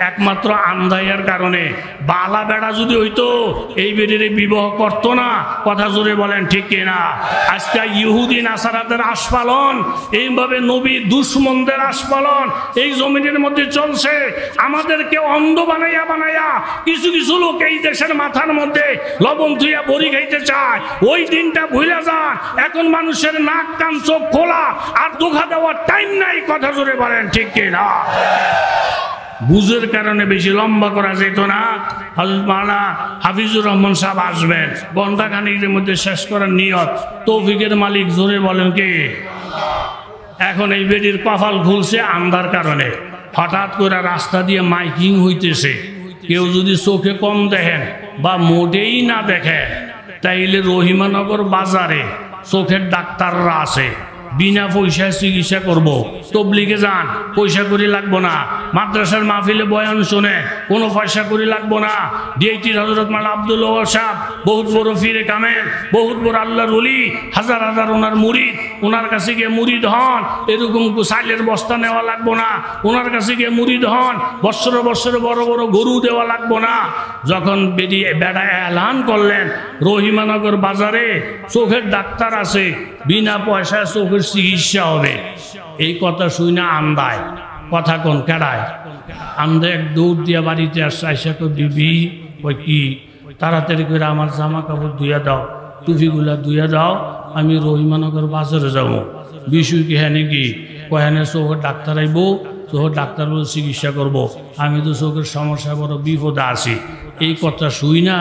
একমাত্র আন্ধাইয়ার কারণে। বালা বেড়া যদি হইতো এই বেডির বিবাহ করতো না। কথা জোরে বলেন ঠিক কিনা? আজকে ইহুদি নাসারাদের আস্ফালন, এইভাবে নবী দুশ্মনদের আস্ফালন এই জমিনের মধ্যে চলছে। আমাদেরকে অন্ধ বানাইয়া বানাইয়া কিছু কিছু লোক এই দেশের মাথার মধ্যে লবণ থুইয়া বড়ি খাইতে চায়। ওই দিনটা ভুলে যান। এখন মানুষের নাক কান চোখ খোলা, আর ধোঁকা দেওয়ার টাইম নাই। কথা জোরে বলেন ঠিক কিনা? বুঝের কারণে বেশি লম্বা করা যেত না। হযরত মাওলানা হাফিজুর রহমান সাহেব আসবেন, ঘন্টা খানিকের মধ্যে শেষ করার নিয়ত। তৌফিকের মালিক জোরে বলেন কে? এখন এই বেডির কপাল খুলছে আন্ধার কারণে। হঠাৎ করে রাস্তা দিয়ে মাইকিং হইতেছে। কেউ যদি চোখে কম দেখেন বা মোটেই না দেখে, তাইলে রহিমানগর বাজারে চোখের ডাক্তাররা আছে, বিনা পয়সায় চিকিৎসা করব। তবলিগে যান, পয়সা করি লাগবো না। মাদ্রাসার মাহফিলে বয়ান শুনে কোনো পয়সা করি লাগবো না। ডিআইটির হযরত মাওলানা আব্দুল ওয়াহাব সাহেব বহুত বড় ফিরে কামেল, বহুত বড় আল্লাহর ওলি, হাজার হাজার ওনার মুরিদ। ওনার কাছে গিয়ে মুরিদ হন, এরকম সাইলের বস্তা নেওয়া লাগবো না। ওনার কাছে গিয়ে মুরিদ হন, বৎসরে বৎসরে বড় বড় গরু দেওয়া লাগবো না। যখন বেরিয়ে বেড়া এলান করলেন রহিমানগর বাজারে চোখের ডাক্তার আছে, বিনা পয়সায় চোখের চিকিৎসা হবে, এই কথা শুই না আন্দায়। কথা কোন কেডায়? আমরা এক দৌড় দিয়া বাড়িতে আসছে, আইসা তো দিবি ওই কি তাড়াতাড়ি করে আমার জামা কাপড় ধুইয়া দাও, টুপিগুলা ধুইয়া দাও, আমি রহিমানগর বাজারে যাবো। বিষয় কি হ্যাঁ নাকি? কয়ানে চোখের ডাক্তার আইব, চোখের ডাক্তার বলে চিকিৎসা করব। আমি তো চোখের সমস্যা বড় বিপদে আছি। এই কথা শুই না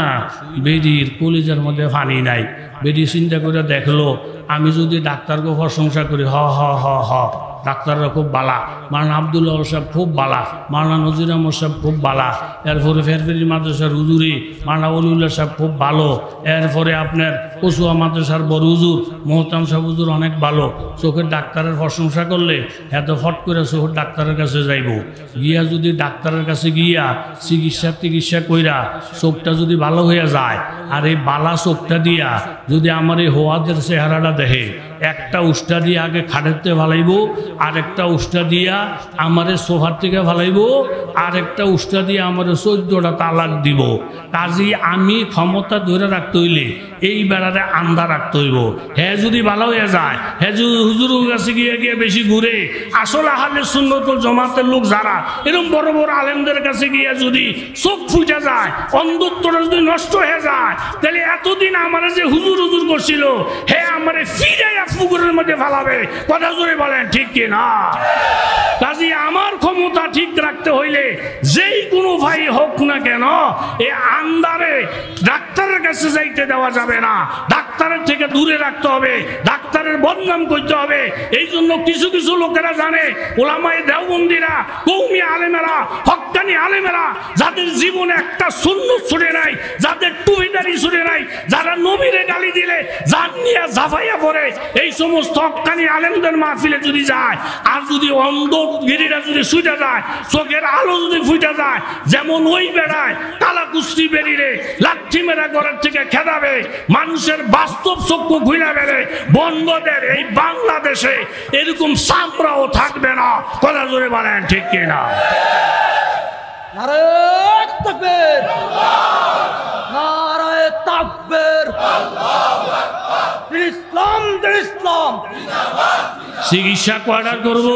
বেডির কলিজার মধ্যে পানি নাই। বেডি চিন্তা করে দেখলো আমি যদি ডাক্তারকে প্রশংসা করি হ হ হ হ ডাক্তাররা খুব বালা, মাওলানা আব্দুল্লাহ সাহেব খুব বালা, মাওলানা নজির আহমদ সাহেব খুব বালা, এরপরে ফেরফেরি মাদ্রাসার হুজুরি মাওলানা ওলিউল্লাহ সাহেব খুব ভালো, এরপরে আপনার কচুয়া মাদ্রাসার বড় হুজুর মোহতাম সাহেব হুজুর অনেক ভালো। চোখের ডাক্তারের প্রশংসা করলে এত ফট করে চোখের ডাক্তারের কাছে যাইব, গিয়া যদি ডাক্তারের কাছে গিয়া চিকিৎসা কইরা চোখটা যদি ভালো হয়ে যায়, আর এই বালা চোখটা দিয়া যদি আমার এই হোয়াদের চেহারাটা দেখে, একটা উষ্টা দিয়ে আগে খাটেতে ভালাইব, আর একটা উষ্টা দিয়া আমারে সোফার থেকে ভালাইব, আর একটা উষ্টা দিয়ে আমারে 14টা তালাক দিব। কাজী আমি ক্ষমতা ধরে রাখতে হইলে এই বেড়ারে আন্দা রাখতে হইব। হ্যাঁ যদি ভালো হয়ে যায়, হ্যাঁ যদি হুজুরের কাছে গিয়ে গিয়ে বেশি ঘুরে, আসলে আহলে সুন্নাত ওয়াল জামাতের লোক যারা এরকম বড় বড় আলেমদের কাছে গিয়ে যদি চোখ ফুটে যায়, অন্ধত্বটা যদি নষ্ট হয়ে যায়, তাহলে এতদিন আমার যে হুজুর হুজুর করছিল হ্যাঁ আমারে ফিরাইয়া পুকুরের মধ্যে ফালাবে। কথা জোরে বলেন ঠিক কি না? কাজী আমার ক্ষমতা ঠিক রাখতে হইলে যেই কোনো ভাই হোক না কেন, এই আন্দারে ডাক্তারের কাছে যাইতে দেওয়া যাবে না, ডাক্তারের থেকে দূরে রাখতে হবে, ডাক্তারের বদনাম করতে হবে। এই জন্য কিছু কিছু লোকেরা জানে, ওলামায়ে দেওবন্দিরা, কওমি আলেমেরা, হক্কানি আলেমেরা, যাদের জীবনে একটা সুন্নত ছুটে নাই, যাদের টুপিদারি ছুটে নাই, যারা নবীরে গালি দিলে জান নিয়ে ঝাঁপাইয়া পড়ে, এই সমস্ত হক্কানি আলেমদের মাহফিলে যদি যায়, আর যদি অন্ধগিরিরা যদি ছুটে যায়, চোখের আলো যদি ফুটে যায়, যেমন ওই বেড়ায় কালা কুস্তি বেরিয়ে লাঠি মেরা ঘরের থেকে খেদাবে, মানুষের বাস্তব চক্ষু ঘুরে বেড়ে বন্ধদের এই বাংলাদেশে এরকম সামরাও থাকবে না। কথা জোরে বলেন ঠিক কিনা? নারায়ে তাকবীর, নারায়ে তাকবীর, ইসলাম ইসলাম। চিকিৎসা কয়টা করব?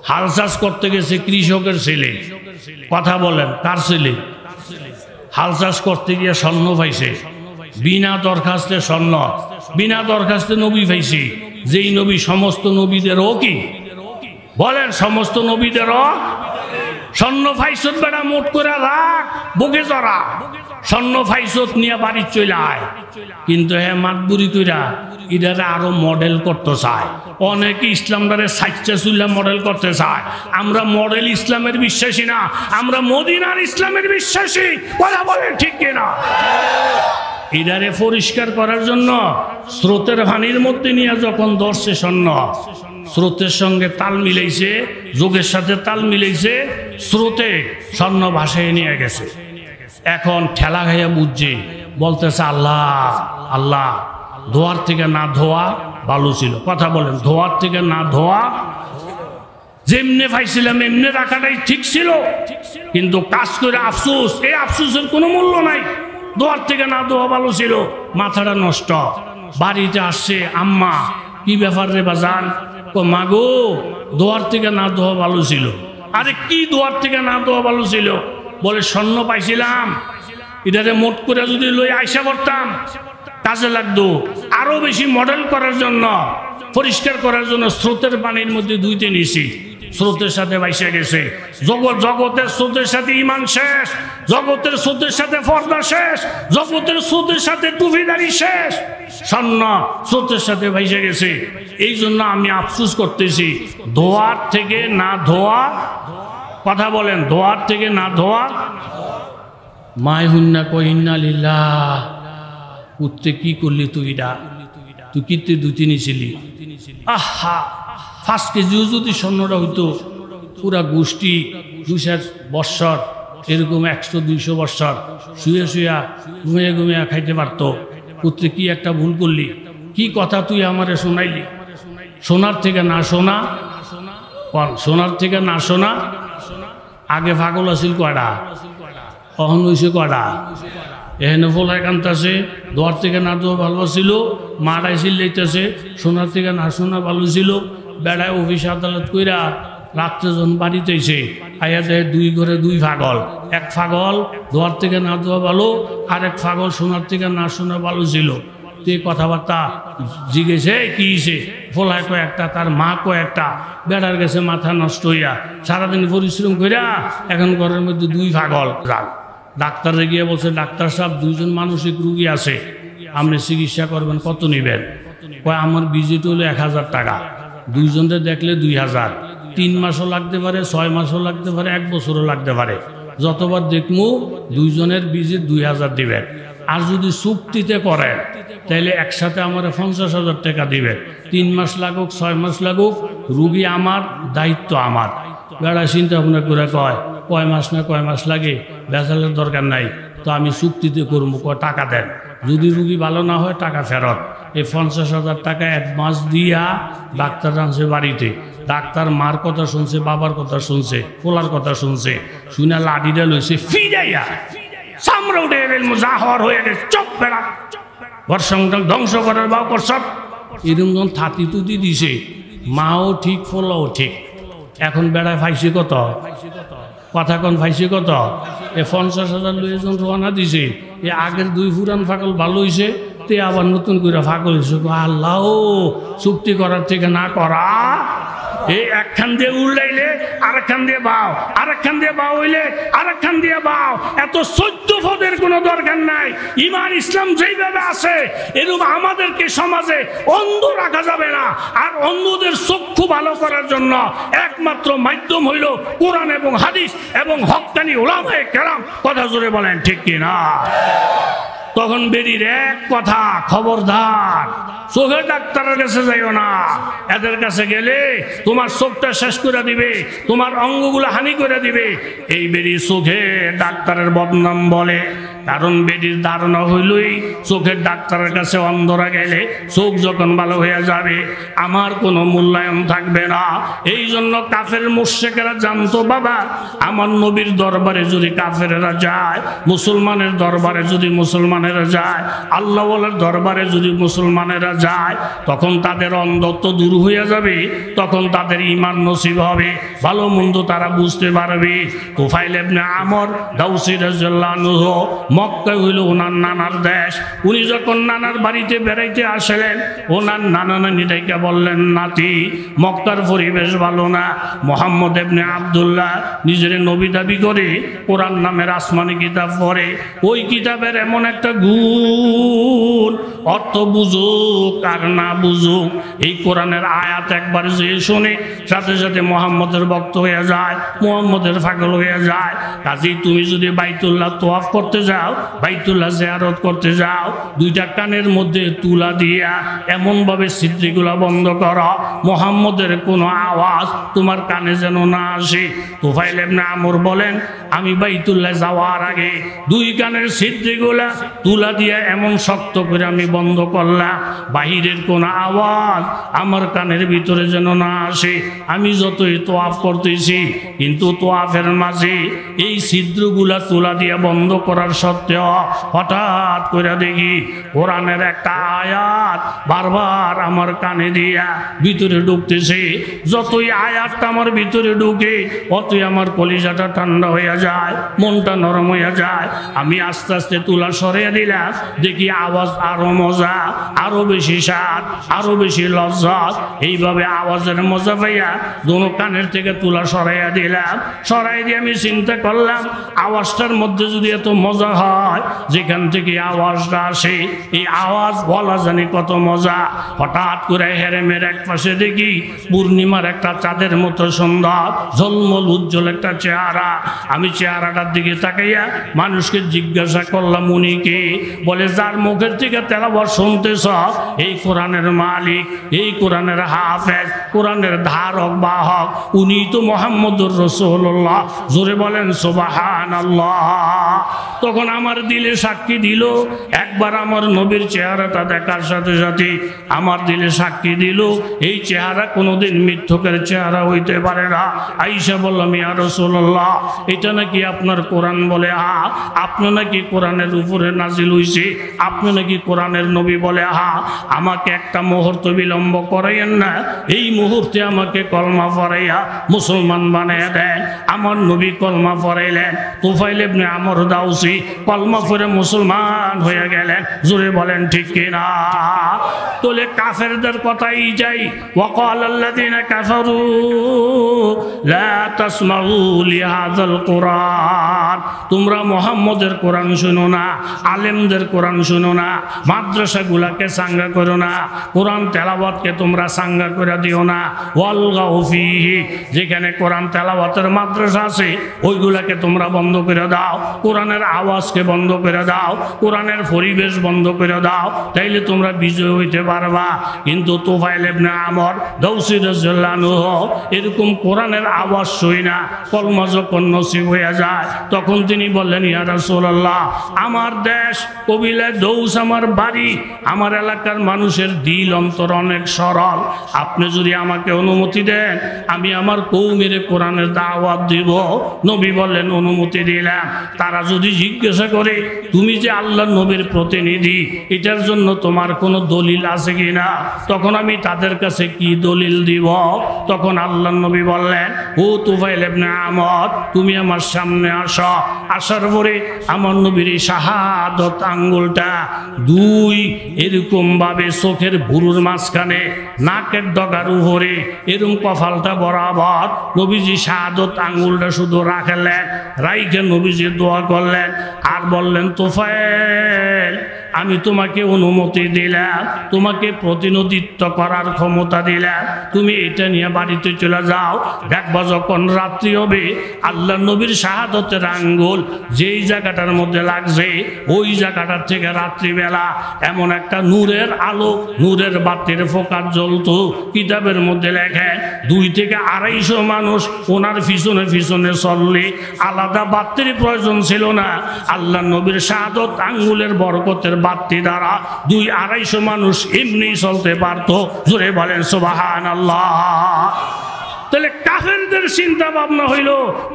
হাল চাষ করতে গেছে কৃষকের ছেলে, কথা বলেন কার ছেলে? হাল চাষ করতে গিয়ে স্বর্ণ পাইছে, বিনা দরখাস্তে স্বর্ণ, বিনা দরখাস্তে নবী পাইছে, যেই নবী সমস্ত নবীদেরও কি বলেন সমস্ত নবীদেরও স্বর্ণ ফাইসত বেড়া মোট করে রাখ বুকে জরা, স্বর্ণ ফাইসত নিয়ে বাড়ি চলে আয়। কিন্তু হ্যাঁ মাতবুরি কইরা ইদারে আরো মডেল করতে চায়, অনেকে ইসলামটারে সাইচা চুল্লা মডেল করতে চায়। আমরা মডেল ইসলামের বিশ্বাসী না, আমরা মদিনার ইসলামের বিশ্বাসী। কথা বলেন ঠিক কিনা? ইদারে পরিষ্কার করার জন্য স্রোতের পানির মধ্যে নিয়ে যখন ধরছে স্বর্ণ, স্রোতের সঙ্গে তাল মিলাইছে, যোগের সাথে তাল মিলাইছে, স্রোতে স্বর্ণ ভাসায় নিয়ে গেছে। এখন ঠেলা খাইয়া বুঝছে, বলতেছে আল্লাহ আল্লাহ, ধোয়ার থেকে না ধোয়া ভালো ছিল। কথা বলেন, ধোয়ার থেকে না ধোয়া, যেমনে পাইছিলাম এমনি রাখাটাই ঠিক ছিল, কিন্তু কাজ করে আফসোস, এই আফসোসের কোনো মূল্য নাই। ধোয়ার থেকে না ধোয়া ভালো ছিল, মাথাটা নষ্ট। বাড়িতে আসছে, আম্মা কি ব্যাপার রে বাজান? মাগো ধোয়ার থেকে না ধোয়া ভালো ছিল। আরে কি ধোয়ার থেকে না ধোয়া ভালো ছিল? বলে স্বর্ণ পাইছিলাম, এটাতে মোট করে যদি লই আইসা করতাম কাজে লাগতো। আরো বেশি মডেল করার জন্য, পরিষ্কার করার জন্য স্রোতের পানির মধ্যে ধুইতে নিছি, স্রোতের সাথে ভাইসা গেছে। জগতের স্রোতের সাথে ইমান শেষ, জগতের স্রোতের সাথে পর্দা শেষ, জগতের স্রোতের সাথে টুপিদারি শেষ, স্বর্ণ স্রোতের সাথে ভাইসা গেছে। এই জন্য আমি আফসোস করতেছি, ধোয়ার থেকে না ধোয়া। কথা বলেন, ধোয়ার থেকে না ধোয়া। মায় হুন্না কহিন্না লিল্লাহ, উঠতে কি করলি তুই? তুই কিতে দুটি নিছিলি? আহা, 5 কেজিও যদি স্বর্ণটা হইতো, পুরা গোষ্ঠী 200 বৎসর, এরকম 100-200 বৎসর শুয়ে শুয়া ঘুমিয়ে ঘুমিয়ে খাইতে পারতো। পুত্রে কি একটা ভুল করলি? কি কথা তুই আমারে শোনাইলি? সোনার থেকে না শোনা, সোনার থেকে না শোনা। আগে পাগল আছিল কয়টা, কখন হয়েছে কয়টা? এখানে ফলায় কান্তাছে, দোয়ার থেকে না দেওয়া ভালো ছিল, মারাই চিল্লাইতেছে, সোনার থেকে না শোনা ভালো ছিল। বেড়ায় অফিস আদালত কইরা রাত্রে যখন বাড়িতে এসে আইয়া যায় 2 ঘরে 2 পাগল। এক পাগল দোয়ার থেকে না দেওয়া ভালো, আর এক পাগল সোনার থেকে না শোনা ভালো ছিল। তুই কথাবার্তা জিজ্ঞেসে কি হয়েছে? ফলায় কয়েকটা, তার মা কয়েকটা। বেড়ার গেছে মাথা নষ্ট হইয়া, সারাদিন পরিশ্রম কইরা এখন ঘরের মধ্যে 2 পাগল। ডাক্তারে গিয়ে বলছে, ডাক্তার সাহেব 2জন মানসিক রুগী আছে, আপনি চিকিৎসা করবেন, কত নেবেন? কয় আমার ভিজিট হলো 1000 টাকা, দুইজনকে দেখলে 2000, 3 মাসও লাগতে পারে, 6 মাসও লাগতে পারে, 1 বছরও লাগতে পারে। যতবার দেখমু দুইজনের ভিজিট 2000 দিবেন। আর যদি চুক্তিতে করেন তাহলে একসাথে আমার 50,000 টাকা দিবেন। 3 মাস লাগুক, 6 মাস লাগুক, রুগী আমার, দায়িত্ব আমার। বেড়া চিন্তা ভাবনা করে কয় মাস না কয় মাস লাগে, ভেজালের দরকার নাই, তো আমি চুক্তিতে করবো, টাকা দেন। যদি রুগী ভালো না হয় টাকা ফেরত। এই 50,000 টাকা অ্যাডভান্স দিয়া ডাক্তার আনছে বাড়িতে। ডাক্তার মার কথা শুনছে, বাবার কথা শুনছে, পোলার কথা শুনছে, শুনে লাঠিটা লইছে, ফিরাইয়া সামরা উঠে গেল, জাহর হয়ে গেছে, চপ বেড়া ঘর সংসার ধ্বংস করার বাউ করছ। এরকম যখন থাতি তুতি দিছে, মাও ঠিক, পোলাও ঠিক। এখন বেড়ায় ফাইছে কত কথা, কন ফাইছে কত? এ 50,000 লইয়ে যখন রওনা দিছে, এ আগের 2 পুরান ফাকল ভালো হয়েছে, তে আবার নতুন করে ফাকল হয়েছে। আল্লাহ, চুক্তি করার থেকে না করা। এই একখান দিয়ে উল্লাইলে আরেকখান দিয়ে বাও, আরেকখান দিয়ে বাও হইলে আরেকখান দিয়ে বাও। এত 14 পদের কোনো দরকার নাই। ঈমান ইসলাম যেইভাবে আছে এরকম আমাদেরকে সমাজে অন্ধ রাখা যাবে না। আর অন্ধদের চক্ষু ভালো করার জন্য একমাত্র মাধ্যম হইল কোরআন এবং হাদিস এবং হক্কানি উলামায়ে কেরাম। কথা জোরে বলেন ঠিক কি না? তখন বেরির এক কথা, খবরদার চোখের ডাক্তারের কাছে যাইও না। এদের কাছে গেলে তোমার চোখটা শেষ করে দিবে, তোমার অঙ্গগুলো হানি করে দিবে। এই বেরি চোখে ডাক্তারের বদনাম বলে, কারণ বেরির ধারণা হইলই চোখের ডাক্তারের কাছে অন্ধরা গেলে চোখ যখন ভালো হয়ে যাবে আমার কোনো মূল্যায়ন থাকবে না। এই জন্য কাফের মুশরিকেরা জানতো, বাবা আমার নবীর দরবারে যদি কাফেরেরা যায়, মুসলমানের দরবারে যদি মুসলমানেরা যায়, আল্লাহওয়ালার দরবারে যদি মুসলমানেরা যায়, তখন তাদের অন্ধত্ব দূর হয়ে যাবে, তখন তাদের ঈমান নসিব হবে, ভালো মন্দ তারা বুঝতে পারবে। তুফাইল ইবনে আমর দাউসী রাদিয়াল্লাহু আনহু, মক্কা হইল ওনার নানার দেশ। উনি যখন নানার বাড়িতে বেড়াইতে আসলেন, ওনার নানা নানি ডাইকা বললেন, নাতি মক্কার পরিবেশ ভালো না। মুহাম্মদ ইবনে আব্দুল্লাহ নিজের নবী দাবি করে, কোরআন নামের আসমানি কিতাব পড়ে, ওই কিতাবের এমন একটা গুণ, অর্থ বুঝুক আর না বুঝুক, এই কোরআনের আয়াত একবার যে শুনে সাথে সাথে মুহাম্মদের ভক্ত হয়ে যায়, মুহাম্মদের পাগল হয়ে যায়। কাজেই তুমি যদি বাইতুল্লাহ তোয়াফ করতে যাও, বাইতুল্লাহ জিয়ারত করতে যাও, 2টা কানের মধ্যে তুলা দিয়া এমনভাবে ছিদ্রগুলা বন্ধ করো, মুহাম্মদের কোনো আওয়াজ তোমার কানে যেন না আসে। তুফাইল ইবনে আমর বলেন, আমি বাইতুল্লাহ যাওয়ার আগে 2 কানের ছিদ্রগুলা তুলা দিয়া এমন শক্ত করে আমি বন্ধ করলাম, বাহিরের কোনো আওয়াজ আমার কানের ভিতরে যেন না আসে। আমি যতই তোয়াফ করতেছি, কিন্তু তোয়াফের মাঝে এই ছিদ্রগুলা তুলা দিয়া বন্ধ করার সত্ত্বেও হঠাৎ করে দেখি কোরআনের একটা আয়াত বারবার আমার কানে দিয়া ভিতরে ঢুকতেছে। যতই আয়াতটা আমার ভিতরে ঢুকে, অতই আমার কলিজাটা ঠান্ডা হয়ে যায়, মনটা নরম হয়ে যায়। আমি আস্তে আস্তে তুলা সরিয়ে দিলাম, দেখি আওয়াজ আরো মজা, আরো বেশি স্বাদ, আরো বেশি লজ্জত। এইভাবে আওয়াজের মজা পাইয়া দোনো কানের থেকে তুলা সরাইয়া দিলাম। সরাই দিয়ে আমি চিন্তা করলাম, আওয়াজটার মধ্যে যদি এত মজা হয়, যেখান থেকে আওয়াজটা আসে এই আওয়াজ বলা জানি কত মজা। হঠাৎ করে হেরেমের এক পাশে দেখি পূর্ণিমার একটা চাঁদের মতো সুন্দর ঝলমল উজ্জ্বল একটা চেহারা। আমি চেহারাটার দিকে তাকাইয়া মানুষকে জিজ্ঞাসা করলাম, উনি কে? বলে, যার মুখের থেকে তেলাওয়াত শুনতেছ এই কোরআনের মালিক, এই কোরআনের হাফেজ, কোরআনের ধারক বাহক, উনি তো মুহাম্মদুর রাসূলুল্লাহ। জোরে বলেন সুবহানাল্লাহ। তখন আমার দিলে সাক্ষী দিল, একবার আমার নবীর চেহারাটা দেখার সাথে সাথে আমার দিলে সাক্ষী দিল, এই চেহারা কোনোদিন মিথ্যকের চেহারা হইতে পারে না। আয়েশা বললাম, ইয়া রাসূলুল্লাহ, এটা নাকি আপনার কোরআন? বলে, আপনি নাকি কোরআনের উপরে নাজিল হইছে, আপনি নাকি কোরআনের নবী? বলে, আমাকে একটা মুহূর্ত বিলম্ব করাইয়েন না, এই মুহূর্তে আমাকে কলমা পড়াইয়া মুসলমান বানাইয়া দেন। আমার নবী কলমা পড়াইলেন। তুফাইল ইবনে আমর দাউসী কলমা পড়ে মুসলমান হয়ে গেলেন। জোরে বলেন ঠিক কিনা? তাহলে কাফেরদের কথাই যাই। ওয়াকালাল্লাযীনা কাফারু লা তাসমাউ লিহাযাল কুরআন, তোমরা মুহাম্মদের কোরআন শুনো না, আলেমদের কোরআন শুনো না, মাদ্রাসাগুলোকে সাঙ্গা করো না, কোরআন তেলাওয়াতকে তোমরা সাঙ্গা করে দিও না। ওয়ালগাউ ফীহি, যেখানে কোরআন তেলাওয়াতের মাদ্রাসা আছে ওইগুলাকে তোমরা বন্ধ করে দাও, কোরআনের আওয়াজকে বন্ধ করে দাও, কোরআনের পরিবেশ বন্ধ করে দাও, তাইলে তোমরা বিজয় হইতে পারবা। কিন্তু তুফাইল ইবনে আমর দৌসী রাদিয়াল্লাহু আনহু এরকম কোরআনের আওয়াজ শুই না, কলমা যখন নসিব হয়ে যায় তখন তিনি বললেন, ইয়া রাসূলুল্লাহ, আমার দেশ কবিলায় দৌস আমার বাড়ি, আমার এলাকার মানুষের দিল অন্তর অনেক সরল, আপনি যদি আমাকে অনুমতি দেন আমি আমার কওমের কোরআনের দাওয়াত দিব। নবী বললেন, অনুমতি দিলাম। তারা যদি জিজ্ঞাসা করে তুমি যে আল্লাহর নবীর প্রতিনিধি, এটার জন্য তোমার কোনো দলিল আছে কিনা, তখন আমি তাদের কাছে কি দলিল দিব? তখন আল্লাহর নবী বললেন, ও তুফাইল ইবনে আমর, তুমি আমার সামনে আসো। আসার পরে আমার নবীর শাহাদত আঙ্গুলটা দুই এরকম ভাবে চোখের ভুরুর মাঝখানে, নাকের ডগার উপরে এরকম কপালটা বরাবর নবীজি শাহাদত আঙ্গুলটা শুধু রাখলেন, রাইখে নবীজি দোয়া করলেন আর বললেন, তুফাইল, আমি তোমাকে অনুমতি দিলাম, তোমাকে প্রতিনিধিত্ব করার ক্ষমতা দিলাম, তুমি এটা নিয়ে বাড়িতে চলে যাও। দেখবা যখন রাত্রি হবে আল্লাহ নবীর শাহাদতের আঙ্গুল যেই জায়গাটার মধ্যে লাগছে ওই জায়গাটার থেকে রাত্রিবেলা এমন একটা নূরের আলো, নূরের বাতির ফোকার জ্বলতো। কিতাবের মধ্যে লেখেন 200 থেকে 250 মানুষ ওনার পিছনে পিছনে চললে আলাদা বাতির প্রয়োজন ছিল না। আল্লাহ নবীর শাহাদত আঙ্গুলের বরকতের বাতি দ্বারা 200-250 মানুষ এমনি চলতে পারতো। জোরে বলেন সুবহানাল্লাহ। তাহলে কাফেরদের চিন্তা ভাবনা হইল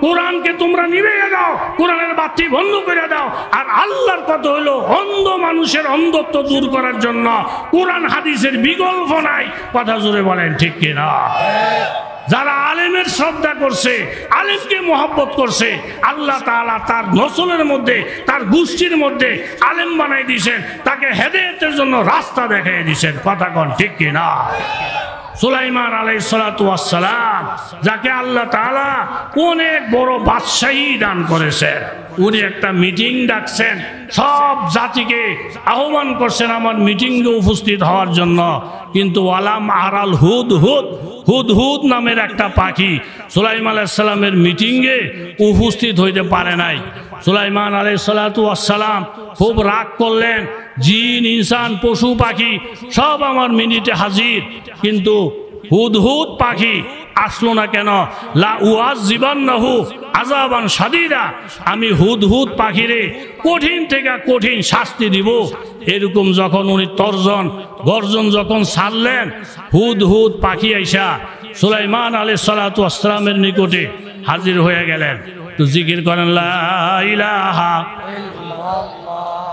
কোরআনকে তোমরা নিভিয়ে দাও, কোরআনের বাতি বন্ধ করে দাও। আর আল্লাহর কথা হইল অন্ধ মানুষের অন্ধত্ব দূর করার জন্য কোরআন হাদিসের বিকল্প নাই। কথা জোরে বলেন ঠিক কিনা? যারা আলেমের শ্রদ্ধা করছে, আলেমকে মহব্বত করছে, আল্লাহ তাআলা তার নসলের মধ্যে, তার গোষ্ঠীর মধ্যে আলেম বানাই দিয়েছেন, তাকে হেদায়েতের জন্য রাস্তা দেখাই দিয়েছেন। কথা কন ঠিক কিনা? সুলাইমান আলাইহিস সালাতু ওয়াস সালাম, যাকে আল্লাহ তাআলা অনেক বড় বাদশাহী দান করেছেন, উনি একটা মিটিং ডাকছেন, সব জাতিকে আহ্বান করছেন আমার মিটিংয়ে উপস্থিত হওয়ার জন্য। কিন্তু ওয়ালাম আরাল হুদহুদ, হুদহুদ নামের একটা পাখি সুলাইমান আলাইহিস সালামের মিটিংয়ে উপস্থিত হইতে পারে নাই। সুলাইমান আলাইহিস সালাতু ওয়াস সালাম খুব রাগ করলেন, জিন, ইনসান, পশু পাখি সব আমার মিনিটে হাজির, কিন্তু হুদহুদ পাখি আসলো না কেন? লা উআযিবান্নাহু আযাবান শাদীদা, আমি হুদহুদ পাখিরে কঠিন থেকে কঠিন শাস্তি দিব। এরকম যখন উনি গর্জন যখন ছাড়লেন, হুদহুদ পাখি আইসা সুলাইমান আলাইহিস সালাতু ওয়াস সালামের নিকটে হাজির হয়ে গেলেন। তো জিকির করেন লা ইলাহা ইল্লাল্লাহ,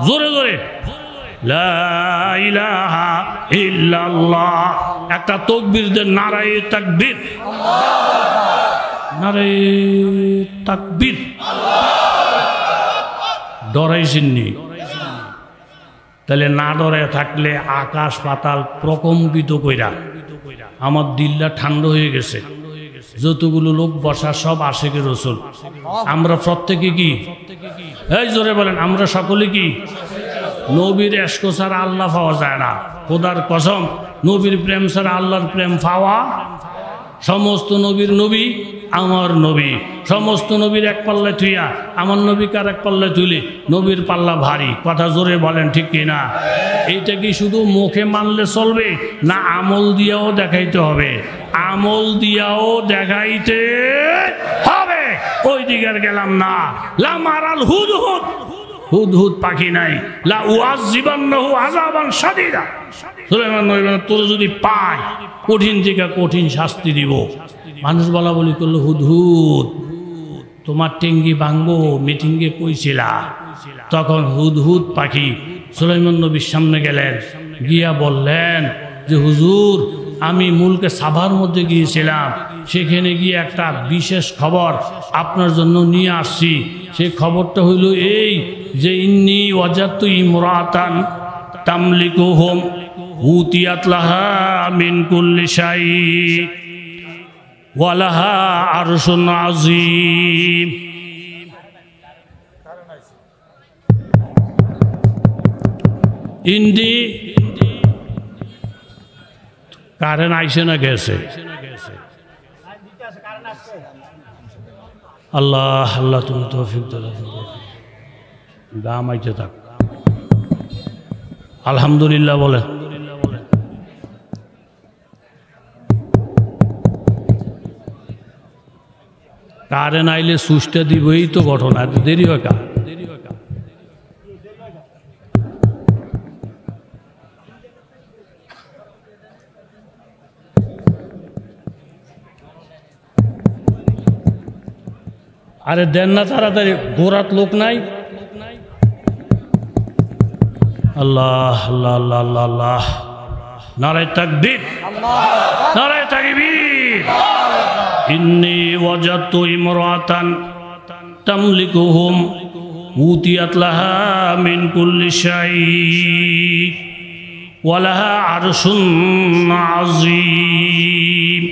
জোরে জোরে লা ইলাহা ইল্লাল্লাহ। একটা তাকবীর দেন, নারায়ে তাকবীর, নারায়ে তাকবীর। ডরাইছেননি? তাহলে না ডরে থাকলে আকাশ পাতাল প্রকম্পিত কইরা আমার দিলটা ঠান্ডা হয়ে গেছে। যতগুলো লোক বসা সব আশিকে রাসূল, আমরা প্রত্যেকে কি? এই জোরে বলেন, আমরা সকলে কি? নবীর ইশক ছাড়া আল্লাহ পাওয়া যায় না। খোদার কসম, নবীর প্রেম ছাড়া আল্লাহর প্রেম পাওয়া। সমস্ত নবীর নবী আমার নবী, সমস্ত নবীর এক পাল্লায় থুইয়া আমার নবীকে আর এক পাল্লায় তুলে নবীর পাল্লা ভারী। কথা জোরে বলেন ঠিক কিনা? এইটা কি শুধু মুখে মানলে চলবে না আমল দিয়াও দেখাইতে হবে? আমল দিয়াও দেখাইতে হবে। ওই দিকে গেলাম না। লা মারাল হুদহুদ, হুদহুদ পাখি নাই। লা উআযিবান্নাহু আযাবান শাদীদা, সুলাইমান নবী বলেন তোর যদি পাই কঠিন থেকে কঠিন শাস্তি দিব। মানুষ বলা বলি করলো, হুদহুদ তোমার টেঙ্গি ভাঙবো, মিটিংয়ে কইছিলা। তখন হুদহুদ পাখি সুলাইমান নবীর সামনে গেলেন, গিয়া বললেন যে হুজুর, আমি মুলকে সাভার মধ্যে গিয়েছিলাম, সেখানে গিয়ে একটা বিশেষ খবর আপনার জন্য নিয়ে আসছি। সেই খবরটা হইল এই যে ইন্নী ওয়াজাদতু ইমরাতান তামলিকুহুম উতিয়াত লাহা মিন কুল্লি শাই ওয়া লাহা আরশুন আযীম। ইন্দি কারেন্ট আইসে না গেছে? আল্লাহ আল্লাহ তুমি তৌফিক দাও, দাম আইতে থাক। আলহামদুলিল্লাহ বলে কারেন্ট আইলে সুইচটা দিব, এই তো ঘটনা, এত দেরি হয় কা? আরে দেন না তাড়াতাড়ি, গোরাত লোক নাই। আল্লাহ আল্লাহ আল্লাহ আল্লাহ আল্লাহ, নারায়ে তাকবীর, নারায়ে তাকবীর। ইন্নী ওয়াজাদতু ইমরাতান তামলিকুহুম উতিয়াত লাহা মিন কুল্লি শাই ওয়া লাহা আরশুন আযীম।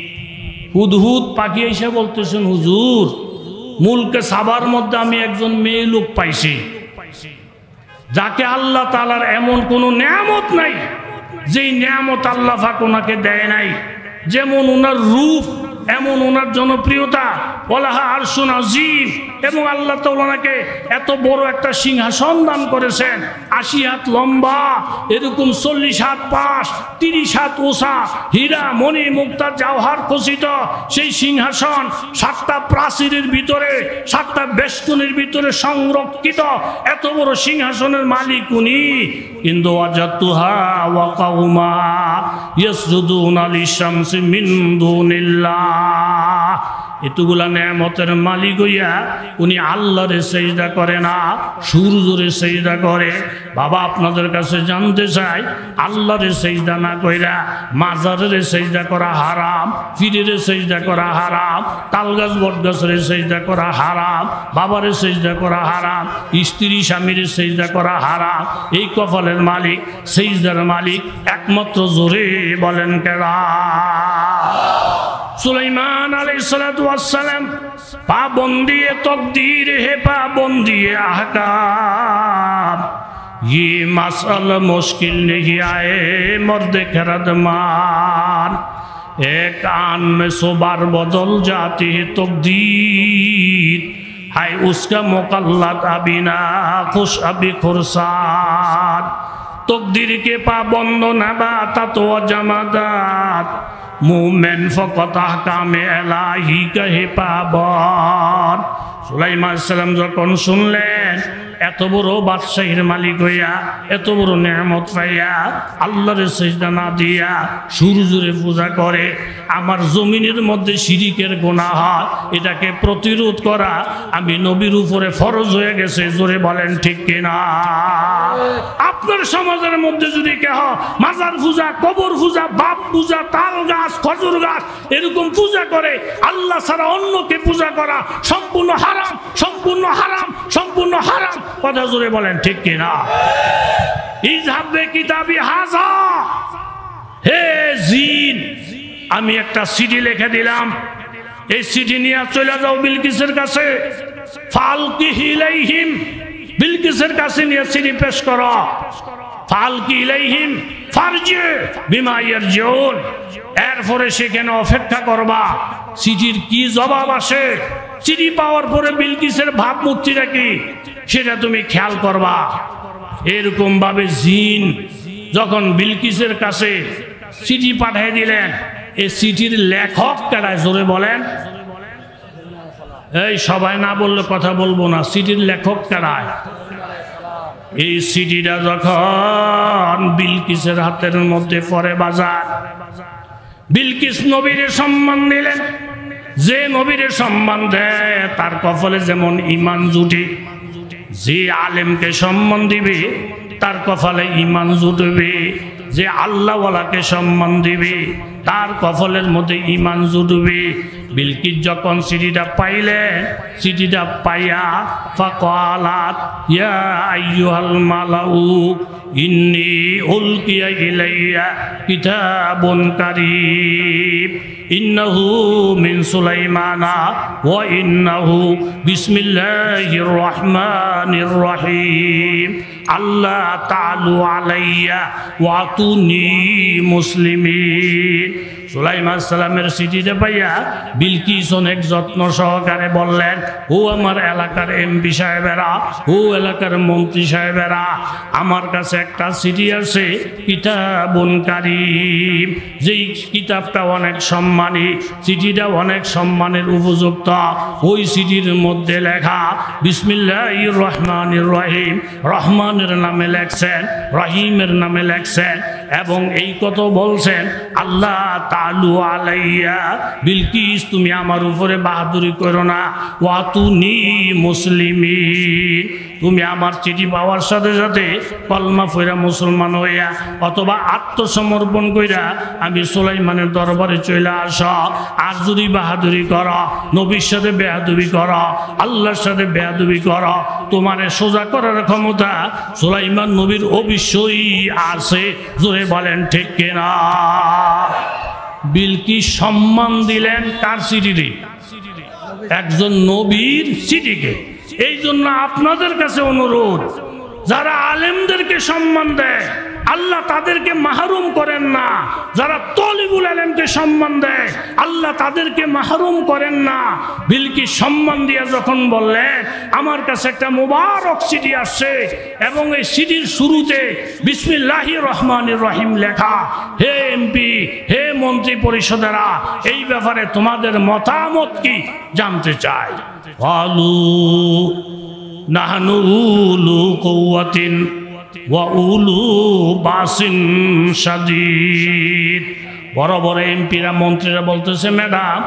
হুদহুদ পাখি এসে বলতেছেন, হুজুর মুলকে সাবার মধ্যে আমি একজন মেয়ে লোক পাইছি, যাকে আল্লাহ তাআলার এমন কোনো নেয়ামত নাই যেই নেয়ামত আল্লাহ পাক ওনাকে দেয় নাই। যেমন ওনার রূপ, এমন ওনার জনপ্রিয়তা, ওয়ালাহা আরশুন আযীম, এবং আল্লাহ তাআলা ওনাকে এত বড় একটা সিংহাসন দান করেছেন, ৮০ হাত লম্বা, এরকম ৪০ হাত পাশ, ৩০ হাত উঁচা, হীরা মণি মুক্তা জাওহার খচিত সেই সিংহাসন ৭টা প্রাচীরের ভিতরে, ৭টা বেষ্টনীর ভিতরে সংরক্ষিত এত বড় সিংহাসনের মালিক উনি। কিন্তু ওয়াজাদতুহা ওয়া কাওমা ইয়াসজুদুনা লিশ-শামসি মিন দুনিল্লাহ, এতগুলা নেয়ামতের মালিক হইয়া উনি আল্লাহরে সেজদা করে না, সূর্যরে সেজদা করে। বাবা আপনাদের কাছে জানতে চাই, আল্লাহরে সেজদা না কইরা মাজারের সেজদা করা হারাম, পীরের সেজদা করা হারাম, তালগাছ বটগাছের সেজদা করা হারাম, বাবারে সেজদা করা হারাম, স্ত্রী স্বামীর সেজদা করা হারাম। এই কপালের মালিক, সেজদার মালিক একমাত্র জোরে বলেন কেডা? সুলাইমান আলাইহিস সালাতু ওয়াস সালাম পাবন্দিয়ে তকদীর হে পাবন্দিয়ে আহকাম, ये मसला मुश्किल नहीं आए मर्द खरदमान, एक आन में 100 बार बदल जाती है तकदीर, हाय उसका मुकल्लद अभी ना खुश अभी खुरसान, तकदीर के पाबंद नबातात व जमादात, मोमेन फकत अहकामे इलाही कहे पाबन। সুলাইমান সালাম যখন শুনলেন এত বড় বাদশাহীর মালিক হইয়া, এত বড় নেয়ামত পাইয়া আল্লাহরে সিজদা না দিয়া সূর্যরে পূজা করে, আমার জমিনের মধ্যে শিরিকের গুনাহ হয়, এটাকে প্রতিরোধ করা আমি নবীর উপরে ফরজ হয়ে গেছে। জোরে বলেন ঠিক কিনা? আপনার সমাজের মধ্যে যদি কেহ মাজার পূজা, কবর পূজা, বাপ পূজা, তাল গাছ, খজুর গাছ এরকম পূজা করে, আল্লাহ ছাড়া অন্যকে পূজা করা সম্পূর্ণ হারাম, সম্পূর্ণ হারাম, সম্পূর্ণ হারাম। কথা জোরে বলেন ঠিক কিনা? ইযহাবে কিতাবি হাযা, হে জিন আমি একটা চিঠি লিখে দিলাম, এই চিঠি নিয়ে চলে যাও বিলকিসের কাছে, ফালকিহি ইলাইহিম, বিলকিসের কাছে নিয়ে চিঠি পেশ করো, ফালকি ইলাইহিম ফারজি বিমা ইয়ারজিউন, এরপরে সেখানে অপেক্ষা করবা চিঠির কি জবাব আসে। চিঠি পাওয়ার পরে বিলকিসের ভাবমূর্তিটা কি সেটা তুমি খেয়াল করবা। এরকম ভাবে জিন যখন বিলকিসের কাছে চিঠি পাঠিয়ে দিলেন, এই চিঠির লেখক কারা? জোরে বলেন। এই সবাই না বললে কথা বলবো না। চিঠির লেখক কারা? এই চিঠিটা যখন বিলকিসের হাতের মধ্যে পড়ে বাজার, বিলকিস নবীরে সম্মান দিলেন। যে নবীরে সম্মান দেয় তার কপালে যেমন ঈমান জুটে, যে আলেমকে সম্মান দিবে তার কপালে ঈমান জুটবে, যে আল্লাহওয়ালাকে সম্মান দিবে তার কফলের মধ্যে ঈমান জুটবে। বিলকিস যখন চিঠিটা পাইলেন, চিঠিটা পাইয়া ফাকালাত ইয়া আইয়ুহাল মালাউ ইন্নী উলকিয়া ইলাইয়া কিতাবুন কারীম ইন্নাহু মিন সুলাইমানা ওয়া ইন্নাহু বিসমিল্লাহির রহমানির রহিম আল্লাহ তাআলু আলাইয়া ওয়া আতুনি মুসলিমিন। সুলাইমান সালামের চিঠিতে পাইয়া বিলকিস অনেক যত্ন সহকারে বললেন, ও আমার এলাকার এমপি সাহেবেরা, ও এলাকার মন্ত্রী সাহেবেরা, আমার কাছে একটা চিঠি আছে, কিতাবুন কারীম, যেই কিতাবটা অনেক সম্মানী, চিঠিটা অনেক সম্মানের উপযুক্ত। ওই চিঠির মধ্যে লেখা বিসমিল্লাহির রহমানির রহিম, রহমানের নামে লেখছেন, রহিমের নামে লেখছেন, এবং এই কথা বলছেন আল্লাহ তাআলু আলাইয়া, বিলকিস তুমি আমার উপরে বাহাদুরি করো না, ওয়াতুনি মুসলিমিন, তুমি আমার চিঠি পাওয়ার সাথে সাথে কলমা পড়া মুসলমান হইয়া অথবা আত্মসমর্পণ কইরা আমি সুলাইমানের দরবারে চলে আসো। আর যদি বাহাদুরি করো, নবীর সাথে বেয়াদবি করো, আল্লাহর সাথে বেয়াদবি করো, তোমারে সোজা করার ক্ষমতা সুলাইমান নবীর অবশ্যই আছে। জোরে বলেন ঠিক কিনা? বিলকিস সম্মান দিলেন কার চিঠিতে? একজন নবীর চিঠিকে। এই জন্য আপনাদের কাছে অনুরোধ, যারা আলেমদেরকে সম্মান দেয় আল্লাহ তাদেরকে মাহরুম করেন না, যারা তলিবুল আলেমকে সম্মান দেয় আল্লাহ তাদেরকে মাহরুম করেন না। বিলকিস সম্মান দিয়ে যখন বললেন আমার কাছে একটা মুবারক চিঠি আসছে এবং এই চিঠির শুরুতে বিসমিল্লাহির রহমানির রহিম লেখা, হে এমপি, হে মন্ত্রী পরিষদেরা, এই ব্যাপারে তোমাদের মতামত কি জানতে চাই। ক্বালু নাহনু উলু কুওয়াতিন ওয়া উলু বাসিন শাদীদ। বড় বড় এমপিরা মন্ত্রীরা বলতেছে, ম্যাডাম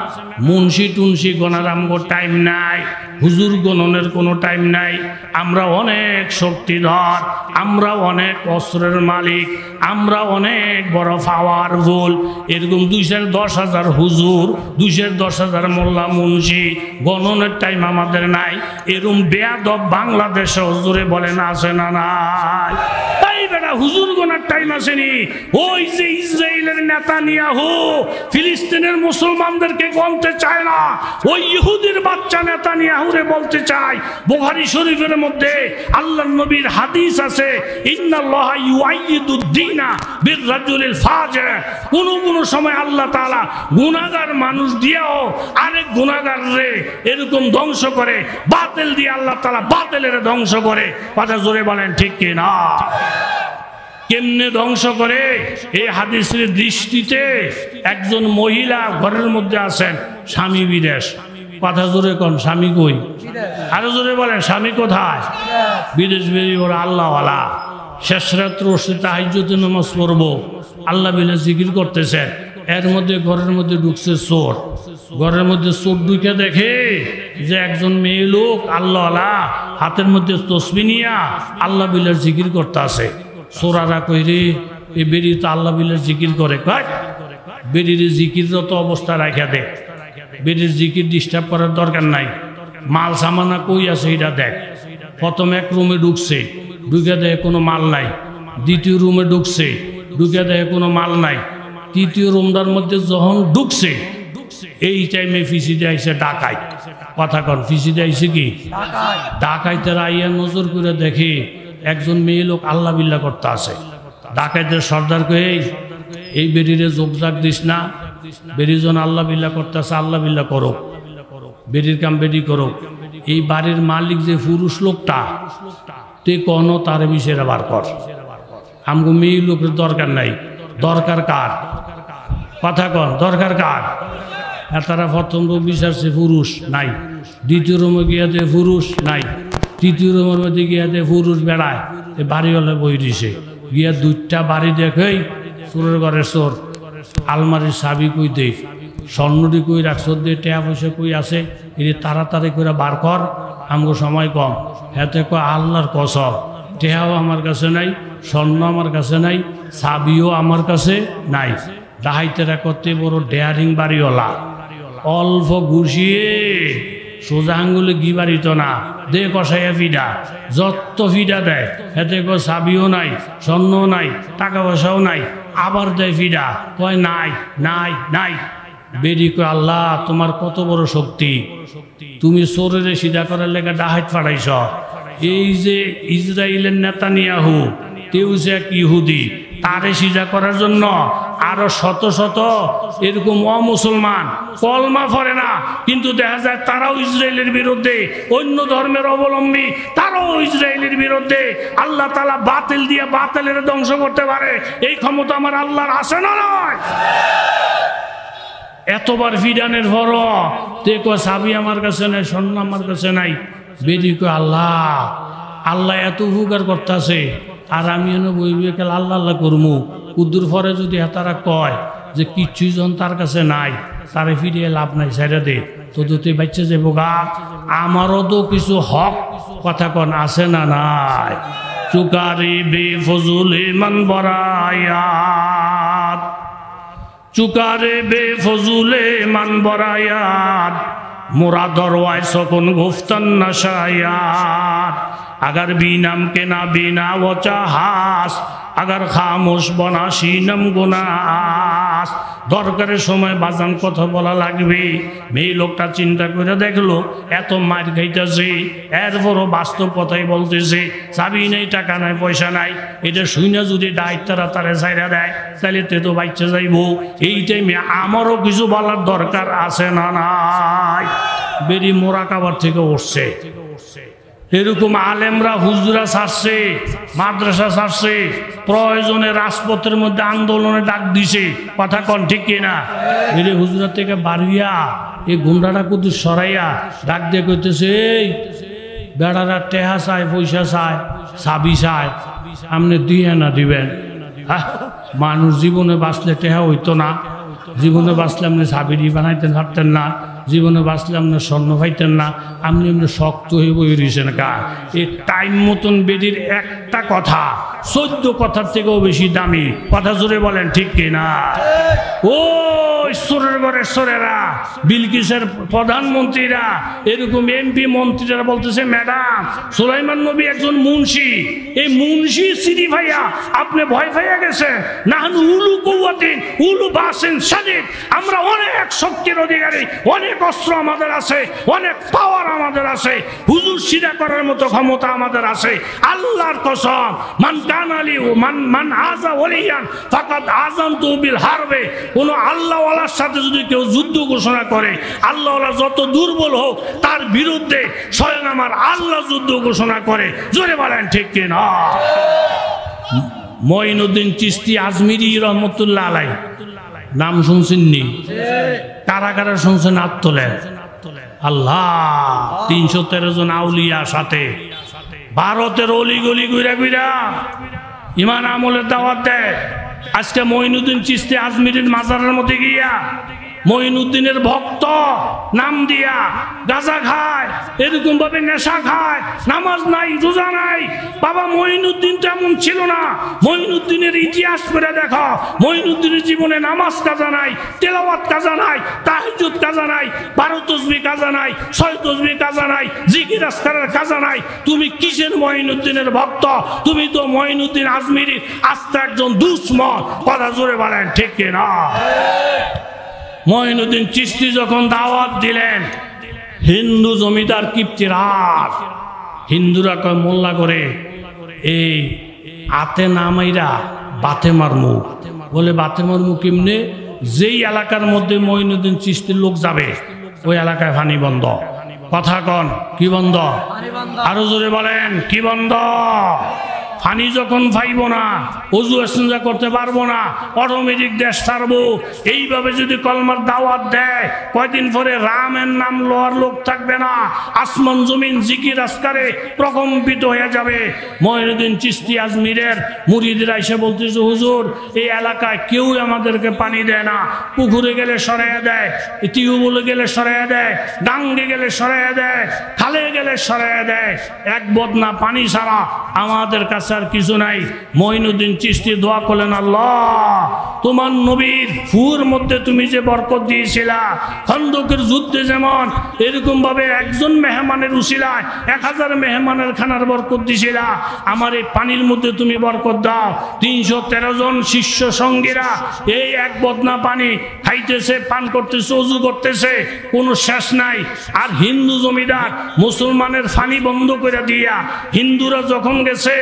মুন্সি টুন্সি গণার আমগো টাইম নাই, হুজুর গণনের কোনো টাইম নাই, আমরা অনেক শক্তিধর, আমরা অনেক অস্ত্রের মালিক, আমরা অনেক বড় পাওয়ারফুল, এরকম 210,000 হুজুর, 210,000 মোল্লা মুন্সি, গণনের টাইম আমাদের নাই। এরকম বেয়াদব বাংলাদেশে হুজুরে বলেন আছে না নাই? বেটা হুজুর গোনার টাইম আসেনি। ওই যে ইসরায়েলের নেতানিয়াহু ফিলিস্তিনের মুসলমানদেরকে গণতে চায় না, ওই ইহুদির বাচ্চা নেতানিয়াহুরে বলতে চায়, বুখারী শরীফের মধ্যে আল্লাহর নবীর হাদিস আছে, ইন্নাল্লাহা ইউআইয়িদুদ দীনা বিররাজুলিল ফাজির। কোন কোন সময় আল্লাহ তাআলা গুনাহগার মানুষ দিয়েও আরেক গুনাহগাররে এরকম ধ্বংস করে, বাতিল দিয়ে আল্লাহ তাআলা বাতিলের ধ্বংস করে। কথা জোরে বলেন ঠিক কি না? কেমনে ধ্বংস করে? এই হাদিসের দৃষ্টিতে একজন মহিলা ঘরের মধ্যে আছেন, স্বামী বিদেশ। কথা জোরে কোন, স্বামী কই? আরো জোরে বলেন, স্বামী কোথায়? বিদেশ বেরিয়ে ওরা আল্লাহওয়ালা, শেষ রাত্র তাহাজ্জুদের নামাজ পড়বো, আল্লাহ বিনা জিকির করতেছেন, এর মধ্যে ঘরের মধ্যে ঢুকছে চোর। ঘরের মধ্যে চোর ঢুকে দেখে যে একজন মেয়ে লোক আল্লাহওয়ালা হাতের মধ্যে তসবিহ নিয়া আল্লাহ বিলার জিকির করতে আছে। সোরারা কইরে এই বেরি তো আল্লাহ বিলের জিকির করে, কয় বেরির জিকিররত অবস্থা রাখা দে, বেরির জিকির ডিস্টার্ব করার দরকার নাই, মাল সামানা কই আছে এটা দেখ। প্রথম এক রুমে ঢুকছে, ঢুকে দেয় কোনো মাল নাই। দ্বিতীয় রুমে ঢুকছে, ঢুকে দেয় কোনো মাল নাই। তৃতীয় রুমটার মধ্যে যখন ঢুকছে এই টাইমে ফিসিতে আইসে ডাকাই। কথা কন, ফিসিতে আইসে কি ডাকাইতের আইয়া নজর করে দেখে একজন মেয়ে লোক আল্লাহ বিল্লাহ করতে আছে। ডাকাইতের সর্দার কয়ে এই বেরিরে যোগজাগ দিস না, বেরিজন আল্লাহ বিল্লাহ করতে আছে, আল্লাহ বিল্লাহ করো, বেরির কাম বেরি করো। এই বাড়ির মালিক যে পুরুষ লোকটা তে কোন তার বিষয়ে বার কর, আমগো মেয়ে লোকের দরকার নাই। দরকার কার? কথা কন, দরকার কার? তারা প্রথম রূপ বিচারছে পুরুষ নাই, দ্বিতীয় রুমে গিয়ে দে পুরুষ নাই, তৃতীয় রুমের মধ্যে গিয়ে দে পুরুষ বেড়ায়। বাড়িওয়ালা বই দিছে গিয়া দুইটা বাড়ি দেখেই চোরের ঘরের চোর, আলমারির চাবি কই দে, স্বর্ণটি কই রাখছ দে, টাকা পয়সা কই আছে, এটি তাড়াতাড়ি করে বার কর, আমগো সময় কম। হাতে কয় আল্লাহর কসম, টেহাও আমার কাছে নাই, স্বর্ণ আমার কাছে নাই, চাবিও আমার কাছে নাই, ডাহাইতেরা করতে বড় ডেয়ারিং বাড়িওয়ালা, অল্প ঘুষিয়ে সোজা আঙ্গুলে গি বাড়িত না, দে কষাইয়া ফিডা, যত ফিডা দেয় এতে কো চাবিও নাই, স্বর্ণ নাই, টাকা পয়সাও নাই, আবার দেয় ফিডা, কয় নাই নাই নাই। বেরি কয় আল্লাহ তোমার কত বড় শক্তি, তুমি চোরের সিধা করার লেগে ডাহাইত পাঠাইছ। এই যে ইসরায়েলের নেতানিয়াহু, তেও সে এক ইহুদি, তারে সিধা করার জন্য আরো শত শত এরকম অমুসলমান কলমা পড়ে না, কিন্তু দেখা যায় তারাও ইসরায়েলের বিরুদ্ধে, অন্য ধর্মের অবলম্বী তারাও ইসরায়েলের বিরুদ্ধে। আল্লাহ তাআলা বাতিল দিয়ে বাতিলের ধ্বংস করতে পারে, এই ক্ষমতা আমার আল্লাহর আছে না নয়? এতবার ফিডানের পর দেখো চাবি আমার কাছে নাই, স্বর্ণ আমার কাছে নাই। বেরি কয় আল্লাহ আল্লাহ এত উপকার করতেছে, আর আমি এনে বইবে গেল আল্লাহ আল্লাহ করমু। কুদ্দুর পরে যদি তারা কয় যে কিচ্ছুই যখন তার কাছে নাই, তারে ফিরিয়ে লাভ নাই, ছেড়ে দে, তো দুটি বাচ্চা যাবো গা। আমারও তো কিছু হক কথা কন আছে না নাই? চুকারি বে ফজুলে মান বরায়াত, চুকারে বে ফজুলে মান বরায়াত, মোরা দরওয়ায় সকন গুফতান নশায়াত। अगर बीनम के ना बीना वो चाहास, अगर खामोश बना शीनम गुनास। দরকারের সময় বাজান কথা বলা লাগবে। মেয়ে লোকটা চিন্তা করে দেখলো এত মার খাইতেছে, এরপরও বাস্তব কথাই বলতেছে, চাবি নেই, টাকা নাই, পয়সা নাই। এটা শুনে যদি ডাইতারা তারে ছাইরা দেয় তাহলে তে তো বাচ্চা যাইব। এই টাইমে আমারও কিছু বলার দরকার আছে না নাই? বেরি মোরাকাবার থেকে উঠছে। এরকম আলেমরা হুজুরা ছাড়ছে, মাদ্রাসা ছাড়ছে, প্রয়োজনে রাজপথের মধ্যে আন্দোলনে ডাক দিছে। কথা কন ঠিক কিনা? এর হুজুরা থেকে বাড়িয়া এই গুন্ডাটা কুদু সরাইয়া ডাক দিয়ে কইতেছে, এই বেড়ারা টেহা চায়, পয়সা চায়, চাবি চায়, আপনি দিয়ে না দিবেন? মানুষ জীবনে বাঁচলে টেহা হইতো না, জীবনে বাঁচলে আপনি চাবি বানাইতে পারতেন না, জীবনে বাঁচলে আপনি স্বর্ণ পাইতেন না, আপনি এমনি শক্ত হয়ে বই রয়েছেন কা। এই টাইম মতন বেদির একটা কথা 14 কথার থেকেও বেশি দামি। কথা জোরে বলেন ঠিক কিনা? ও ঈশ্বরের ঘরের সরেরা, বিলকিসের প্রধানমন্ত্রীরা, এরকম এমপি মন্ত্রীরা বলতেছে, ম্যাডাম সুলাইমান নবী একজন মুন্সি, এই মুন্সি সিরি ভাইয়া আপনি ভয় পাইয়া গেছেন। নাহনু উলু কুওয়াতিন উলু বাসিন শাদীদ, আমরা অনেক শক্তির অধিকারী, অনেক অস্ত্র আমাদের আছে, অনেক পাওয়ার আমাদের আছে, হুজুর সিধা করার মতো ক্ষমতা আমাদের আছে। আল্লাহর কসম, মান কানালি মান আযা ওয়ালিয়ান ফাকাদ আযানতু বিল হারবে। কোন আল্লাহওয়ালার সাথে যদি কেউ যুদ্ধ ঘোষণা করে, আল্লাহওয়ালা যত দুর্বল হোক তার বিরুদ্ধে স্বয়ং আমার আল্লাহ যুদ্ধ ঘোষণা করে। জোরে বলেন ঠিক কিনা? মঈনুদ্দিন চিশতি আজমিরি রহমতুল্লাহ আলাইহি নাম শুনছেন নি? কারাগারে শুনছেন হাত তোলেন। আল্লাহ 313 জন আউলিয়া সাথে ভারতের অলিগলি ঘুরা ঘুরা ইমান আমলের দাওয়াত দেয়। আজকে মঈনুদ্দিন চিশতি আজমিরের মাজারের মধ্যে গিয়া মঈনুদ্দিনের ভক্ত নাম দিয়া গাঁজা খায়, এরকম ভাবে নেশা খায়, নামাজ নাই, রোজা নাই। বাবা মঈনুদ্দিন তেমন ছিল না। মঈনুদ্দিনের ইতিহাস করে দেখো, মঈনুদ্দিনের জীবনে নামাজ কাজা নাই, তেলাওয়াত কাজা নাই, তাহাজ্জুদ কাজা নাই, 12 তাসবিহ কাজা নাই, 6 তাসবিহ কাজা নাই, জিকির আজকারের কাজা নাই। তুমি কিসের মঈনুদ্দিনের ভক্ত? তুমি তো মঈনুদ্দিন আজমিরি আস্তে একজন দুশমন। কথা জোরে বলেন ঠিক কিনা? মঈনুদ্দিন চিশতি যখন দাওয়াত দিলেন, হিন্দু জমিদার কিপ্তিরাট, হিন্দুরা কয় মোল্লা করে এই আতে নামাইরা বাতে মারমু। বলে বাতে মারমু কেমনে? যেই এলাকার মধ্যে মঈনুদ্দিন চিশতির লোক যাবে ওই এলাকায় পানি বন্ধ। কথা কন কি বন্ধ? আরো জোরে বলেন কি বন্ধ? পানি যখন পাইব না, ওযু ইস্তেঞ্জা করতে পারবো না, অটোমেটিক দেশ ছাড়বো। এইভাবে যদি কলমার দাওয়াত দেয়, কয়দিন পরে রামের নাম লওয়ার লোক থাকবে না, আসমান জমিন জিকির আজকারে প্রকম্পিত হয়ে যাবে। মঈনুদ্দিন চিশতি আজমিরের মুরিদরা এসে বলতেছে, হুজুর এই এলাকায় কেউ আমাদেরকে পানি দেয় না, পুকুরে গেলে সরাইয়া দেয়, টিউবওয়েলে গেলে সরাইয়া দেয়, ডাঙ্গে গেলে সরাইয়া দেয়, খালে গেলে প্রদেশ সরাইয়া দেয়। এক বদনা পানি ছাড়া আমাদের কাছে আর কিছু নাই। মঈনুদ্দিন চিশতি দোয়া করলেন, আল্লাহ তোমার নবীর ফুর মধ্যে তুমি যে বরকত দিয়েছিলা, খন্দকের যুদ্ধে যেমন এরকম ভাবে একজন মেহমানের উসিলায় 1000 মেহমানের খানার বরকত দিয়েছিলা, আমার এই পানির মধ্যে তুমি বরকত দাও। 313 জন শিষ্য সঙ্গীরা এই এক বদনা পানি খাইতেছে, পান করতেছে, ওযু করতেছে, কোনো শেষ নাই। আর হিন্দু জমিদার মুসলমানের পানি বন্ধ করে দিয়া হিন্দুরা যখন গেছে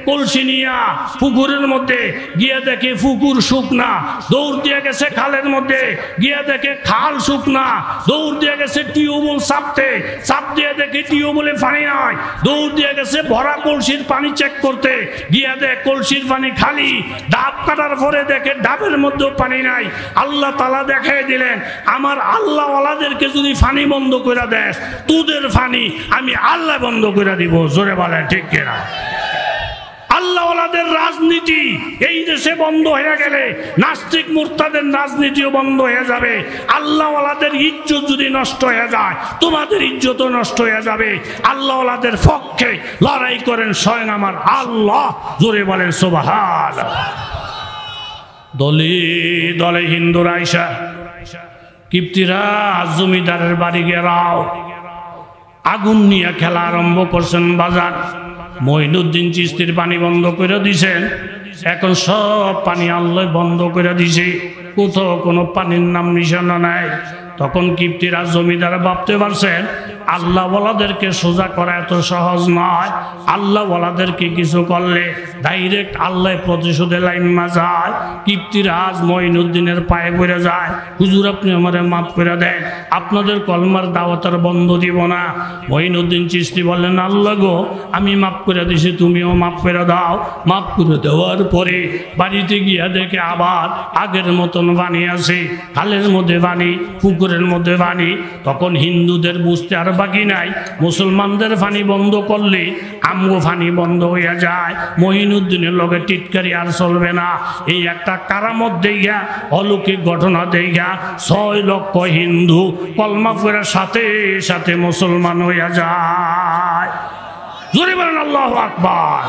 কলসি নিয়া পুকুরের মধ্যে গিয়ে দেখে পুকুর শুকনা, দৌড় দিয়ে গেছে খালের মধ্যে গিয়ে দেখে খাল শুকনা, দৌড় দিয়ে গেছে টিউবওয়েল চাপতে, চাপ দিয়ে দেখে টিউবওয়েলে পানি নাই, দৌড় দিয়ে গেছে ভরা কলসির পানি চেক করতে, গিয়ে দেখ কলসির পানি খালি, ডাব কাটার পরে দেখে ডাবের মধ্যেও পানি নাই। আল্লাহ তাআলা দেখাই দিলেন, আমার আল্লাহ ওয়ালাদেরকে যদি পানি বন্ধ করে দেয়, তোদের পানি আমি আল্লাহ বন্ধ করে দিব। জোরে বলে ঠিক কিনা? আল্লাহওয়ালাদের রাজনীতি এই দেশে বন্ধ হয়ে গেলে নাস্তিক মুরতাদের রাজনীতিও বন্ধ হয়ে যাবে। আল্লাহওয়ালাদের ইজ্জত যদি নষ্ট হয়ে যায়, তোমাদের ইজ্জতও নষ্ট হয়ে যাবে। আল্লাহওয়ালাদের পক্ষে লড়াই করেন স্বয়ং আমার আল্লাহ। জোরে বলেন সুবহানাল্লাহ। দলে দলে হিন্দুরা আইসা কিপ্তিরা জমিদারের বাড়ি গেরাও আগুন নিয়ে খেলা আরম্ভ করছেন। বাজার মঈনুদ্দিন চিশতির পানি বন্ধ করে দিছেন। এখন সব পানি আল্লাহ বন্ধ করে দিছে, কোথাও কোনো পানির নাম নিশানা নাই। তখন কিপ্তিরা জমিদার ভাবতে পারছেন আল্লাহ ওয়ালাদেরকে সোজা করা এত সহজ নয়। আল্লাহ ওয়ালাদেরকে কিছু করলে ডাইরেক্ট আল্লাহ প্রতিশোধে লাইমা যায়। কিপ্তিরাজ মঈনুদ্দিনের পায়ে পড়ে যায়, হুজুর আপনি আমারে মাফ করে দেন, আপনাদের কলমার দাওয়াতের বন্ধ দিব না। মঈনুদ্দিন চিশতি বললেন, আল্লাহ গো আমি মাফ করে দিছি, তুমিও মাফ করে দাও। মাফ করে দেওয়ার পরে বাড়িতে গিয়া দেখে আবার আগের মতন পানি আছে, খালের মধ্যে পানি, পুকুরের মধ্যে পানি। তখন হিন্দুদের বুঝতে আর বাকি নাই, মুসলমানদের পানি বন্ধ করলে আমগো পানি বন্ধ হইয়া যায়। মঈনুদ্দিনের লগে টিটকারি আর চলবে না। এই একটা কারামত দেইয়া, অলৌকিক ঘটনা দেইয়া 6 লক্ষ হিন্দু কলমা পড়ার সাথে সাথে মুসলমান হইয়া যায়। জোরে বলেন আল্লাহু আকবার।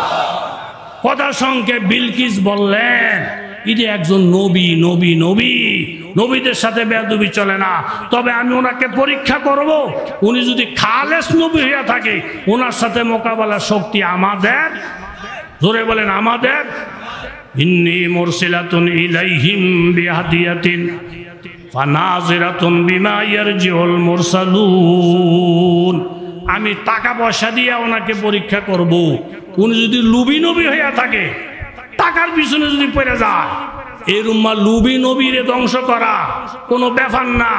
কথা সংক্ষেপ বিলকিস বললেন, ইনি একজন নবী, নবী নবী নবীদের সাথে বেয়াদবি চলে না। তবে আমি ওনাকে পরীক্ষা করব, উনি যদি খালেস নবী হইয়া থাকে ওনার সাথে মোকাবেলার শক্তি আমাদের। জোরে বলেন আমাদের। ইন্নী মুরসিলাতুন ইলাইহিম বিহাদিয়াতিন ফানাজিরাতুন বিমা ইয়ারজিউল মুরসালুন। আমি টাকা পয়সা দিয়ে ওনাকে পরীক্ষা করব। উনি যদি লুবি নবী হইয়া থাকে, টাকার পিছনে যদি পড়ে যায়, এর উম্মা লুবি নবীরে ধ্বংস করা কোনো ব্যাপার না।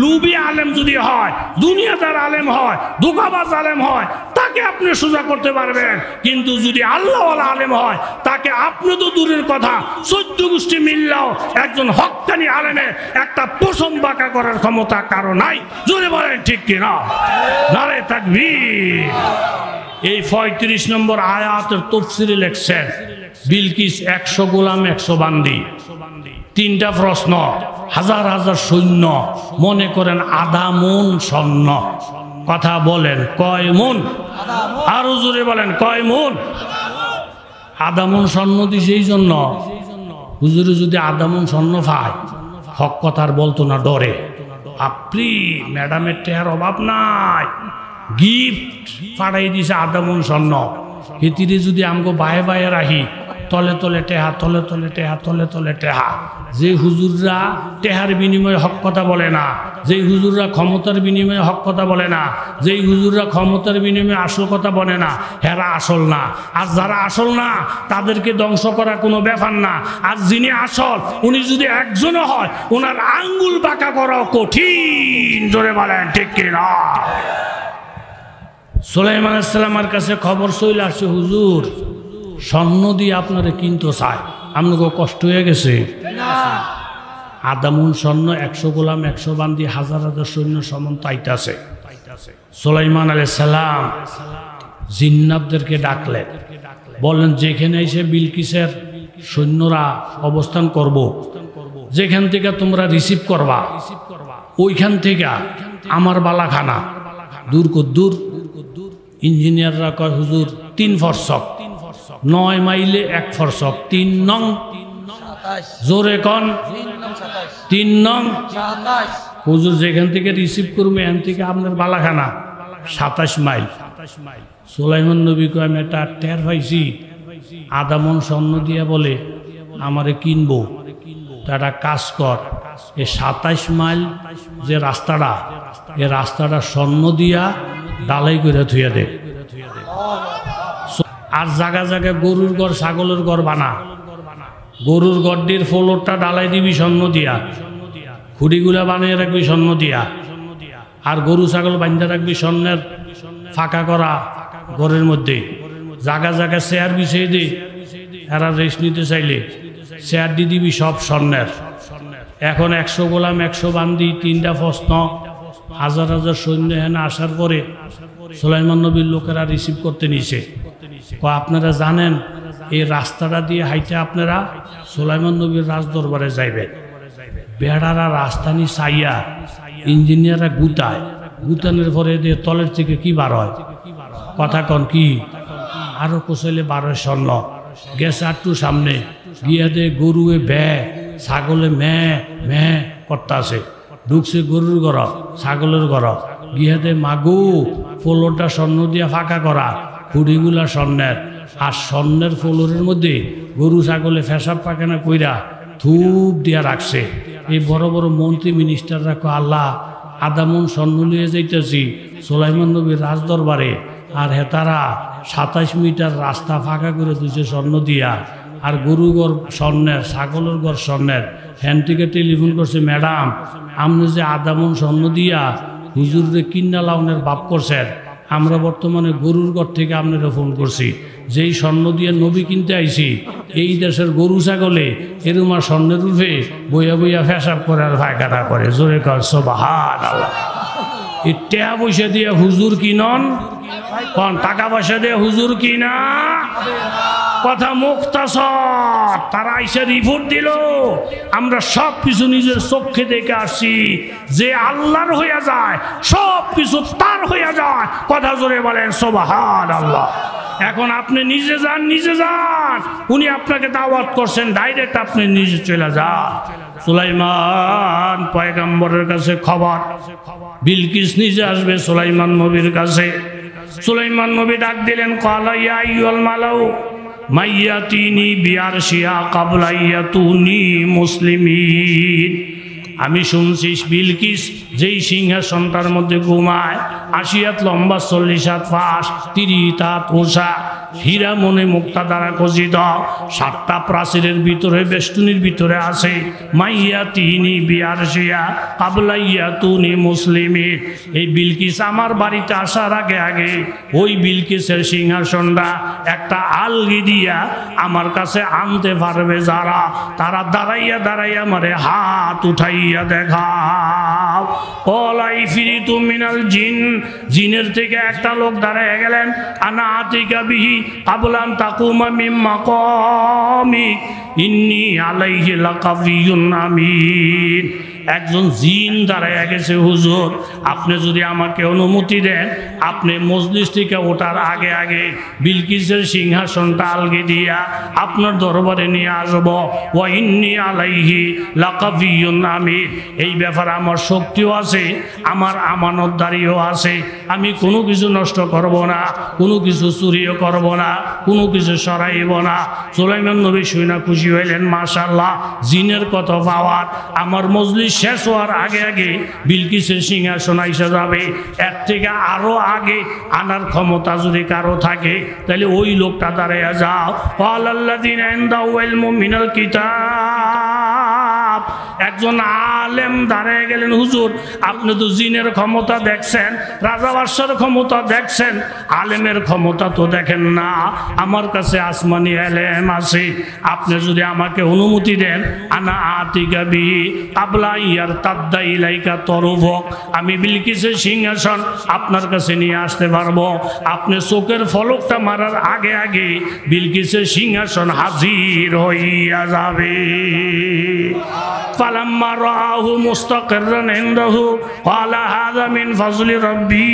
লুবি আলেম যদি হয়, দুনিয়াদার আলেম হয়, ধোঁকাবাজ আলেম হয়, তাকে আপনি সোজা করতে পারবেন। কিন্তু যদি আল্লাহওয়ালা আলেম হয়, তাকে আপনি তো দূরের কথা, 14 গোষ্ঠী মিললেও একজন হক্কানি আলেমের একটা পশম বাঁকা করার ক্ষমতা কারো নাই। জোরে বলেন ঠিক কিনা? নারে তাকবীর। এই 35 নম্বর আয়াতের তাফসীরে লেখছেন বিলকিস 100 গোলাম 100 বান্দি। 3টা প্রশ্ন, হাজার হাজার সৈন্য, মনে করেন আধা মন স্বর্ণ। কথা বলেন কয় মন? আরো জোরে বলেন কয় মন? আধা মন স্বর্ণ দিছে। এই জন্য হুজুরে যদি আধা মন স্বর্ণ পায়, হক কথার বলতো না, ডরে। আপনি ম্যাডামের টেহার অভাব নাই, গিফট পাঠাই দিছে আধা মন স্বর্ণ। হিতিরে যদি আমগো বায়ে বায়ে রাখি, তলে তলে টেহা, তলে তলে টেহা, তলে তলে টেহা। যে হুজুররা টেহার বিনিময়ে হক কথা বলে না, যেই হুজুররা ক্ষমতার বিনিময়ে হক কথা বলে না, যেই হুজুররা ক্ষমতার বিনিময়ে আসল কথা বলে না, হেরা আসল না। আর যারা আসল না তাদেরকে ধ্বংস করা কোনো ব্যাপার না। আর যিনি আসল, উনি যদি একজনও হয়, ওনার আঙ্গুল বাঁকা করাও কঠিন। জোরে বলেন ঠিক কিনা? সুলাইমান আলাইহিস সালামের কাছে খবর চলে আসছে, হুজুর স্বর্ণ দিয়ে আপনারা কিনতে চায়, আপনাকে কষ্ট হয়ে গেছে। আধা মণ স্বর্ণ, 100 গোলাম 100 বান্দি, হাজার হাজার সৈন্য সমন্ত আইতাছে। সুলাইমান আলাইহিস সালাম জিন্নাতদেরকে ডাকলেন, বললেন যেখানে এসে বিলকিসের সৈন্যরা অবস্থান করব, যেখান থেকে তোমরা রিসিভ করবা, ওইখান থেকে আমার বালাখানা দূর কদ্দূর ইঞ্জিনিয়াররা কয় হুজুর 3 ফরসক, 9 মাইলে 1 ফরসক, 3 নং 27 জোরে কন 3 নং 27 হুজুর যেখান থেকে রিসিভ করবে এখান থেকে আপনার বালাখানা 27 মাইল। সুলাইমান নবী কয় আমি একটা টের পাইছি, আধা মন স্বর্ণ দিয়া বলে আমারে কিনবো, তো একটা কাজ কর, এই 27 মাইল যে রাস্তাটা, এই রাস্তাটা স্বর্ণ দিয়া ডালাই করে থুয়ে দে, আর জায়গা জায়গায় গরুর ঘর ছাগলের ঘর বানা, গরুর গড্ডির ফ্লোরটা ডালাই দিবি স্বর্ণ দিয়া, খুঁড়িগুলা বানিয়ে রাখবি স্বর্ণ দিয়া, আর গরু ছাগল বান্ধা রাখবি স্বর্ণের ফাঁকা করা ঘরের মধ্যে, জায়গা জায়গায় চেয়ার বিছিয়ে দে, এরা রেস্ট নিতে চাইলে চেয়ার দিয়ে দিবি সব স্বর্ণের। এখন 100 গোলাম 100 বান্দি, 3টা প্রশ্ন, হাজার হাজার সৈন্য এখানে আসার পরে সুলাইমান নবীর লোকেরা রিসিভ করতে নিছে। আপনারা জানেন এই রাস্তাটা দিয়ে হাইটে আপনারা সুলাইমান নবীর রাজদরবারে যাইবেন। বেড়ারা রাস্তা নি চাইয়া ইঞ্জিনিয়াররা গুতায়, গুতানোর পরে দিয়ে তলের থেকে কি বার হয়, কথা কন কি, আরো কোসাইলে 12 স্বর্ণ গেছে আটটু সামনে গিয়া দে গরুয়ে ব্যা, ছাগলে ম্যা করতে আছে, ঢুকছে গরুর ঘর ছাগলের ঘর, গিয়া দে মাগু ফ্লোরটা স্বর্ণ দিয়া ফাঁকা করা, খুঁড়িগুলা স্বর্ণের, আর স্বর্ণের ফ্লোরের মধ্যে গরু ছাগলে ফেসাব পায়খানা কইরা ধূপ দিয়া রাখছে। এই বড় বড় মন্ত্রী মিনিস্টাররা কয় আল্লাহ আধা মন স্বর্ণ নিয়ে যাইতেছি সুলাইমান নবীর রাজদরবারে, আর হেতারা 27 মিটার রাস্তা ফাঁকা করে দিচ্ছে স্বর্ণ দিয়া, আর গরু ঘর স্বর্ণের, ছাগলের ঘর স্বর্ণের। হ্যান্ড থেকে টেলিফোন করছে, ম্যাডাম আপনি যে আধা মন স্বর্ণ দিয়া হুজুরে কিন্না লাউনের বাপ করছেন, আমরা বর্তমানে গরুর ঘর থেকে আপনারা ফোন করছি, যেই স্বর্ণ দিয়ে নবী কিনতে আইছি এই দেশের গরু ছাগলে এরুমা স্বর্ণের রূপে বইয়া বইয়া ফেসাব করে আর ফায়খানা করে, জোরে কর সুবহানাল্লাহ। এই টাকা পয়সা দিয়ে হুজুর কিনন, কোন টাকা পয়সা দিয়ে হুজুর কিনা, কথা মুখতাসর। তারা এসে রিপোর্ট দিল, আমরা সব কিছু নিজের চোখে দেখে আসছি, যে আল্লাহর হইয়া যায় সব কিছু তার হইয়া যায়, কথা জোরে বলেন সুবহানাল্লাহ। এখন আপনি নিজে যান, নিজে যান, উনি আপনাকে দাওয়াত করছেন, ডাইরেক্ট আপনি নিজে চলে যান। সুলাইমান পয়গম্বরের কাছে খবর, বিলকিস নিজে আসবে সুলাইমান নবীর কাছে। সুলাইমান নবী ডাক দিলেন, ক্বালা ইয়া আইয়ুল মালাউ মাইয়াতিনি বিআরশিয়া ক্বাবলা ইয়াতুনি মুসলিমিন। আমি শুনছি বিলকিস যেই সিংহাসনটার মধ্যে ঘুমায়, 80 হাত লম্বা, 40 হাত ফাঁস, 30 হাত উঁচা, হীরা মনে মুক্তা দ্বারা খচিত, 7টা প্রাচীরের ভিতরে বেষ্টনীর ভিতরে আছে মাইয়াতিনি বিআরশিয়া ক্বাবলা ইয়াতুনি মুসলিমিন। এই বিলকিস আমার বাড়িতে আসার আগে আগে ওই বিলকিসের সিংহাসনটা একটা আলগি দিয়া আমার কাছে আনতে পারবে যারা, তারা দাঁড়াইয়া দাঁড়াইয়া আমারে হাত উঠাইয়া দেখাও। ওলাই ফিরিতু মিনাল জিন, জিনের থেকে একটা লোক দাঁড়াইয়া গেলেন, আনা আতিকা বিহি কাবলান তাকুমা মিন মাকামিক ইন্নী আলাইহি লাকাবিয়ুন আমিন। একজন জিন দাঁড়াইয়া গেছে, হুজুর আপনি যদি আমাকে অনুমতি দেন, আপনি মজলিস থেকে ওঠার আগে আগে বিলকিসের সিংহাসনটা আলগে দিয়া আপনার দরবারে নিয়ে আসবো। ওয়া ইন্নী আলাইহি লাকাবিয়ুন আমিন। এই ব্যাপারে আমার শক্তিও আছে, আমার আমানতদারিও আছে, আমি কোনো কিছু নষ্ট করব না, কোনো কিছু চুরিও করব না, কোনো কিছু সরাইব না। সুলাইমান নবী শুনে খুশি হইলেন, মাশাআল্লাহ জিনের কত পাওয়ার, আমার মজলিস শেষ হওয়ার আগে আগে বিলকিসের সিংহাসন আইসা যাবে। এর থেকে আরো আগে আনার ক্ষমতা যদি কারো থাকে তাহলে ওই লোকটা দাঁড়াইয়া যাও। ক্বালাল্লাযীনা ইনদাহু ইলমুম মিনাল কিতাব। একজন আলেম দাঁড়িয়ে গেলেন, হুজুর আপনি তো জিনের ক্ষমতা দেখছেন, রাজা বাদশার ক্ষমতা দেখছেন, আলেমের ক্ষমতা তো দেখেন না, আমার কাছে আসমানি আলেম আছে, আপনি যদি আমাকে অনুমতি দেন, আনা আতিকা বিহি ক্বাবলা ইয়ারতাদ্দা ইলাইকা তরফুক, আমি বিলকিসের সিংহাসন আপনার কাছে নিয়ে আসতে পারবো। আপনি চোখের ফলকটা মারার আগে আগে বিলকিসের সিংহাসন হাজির হইয়া যাবে। ফালাম্মা রাআহু মুস্তাকিররান ইনদাহু ক্বালা হাযা মিন ফাজলি রাব্বি।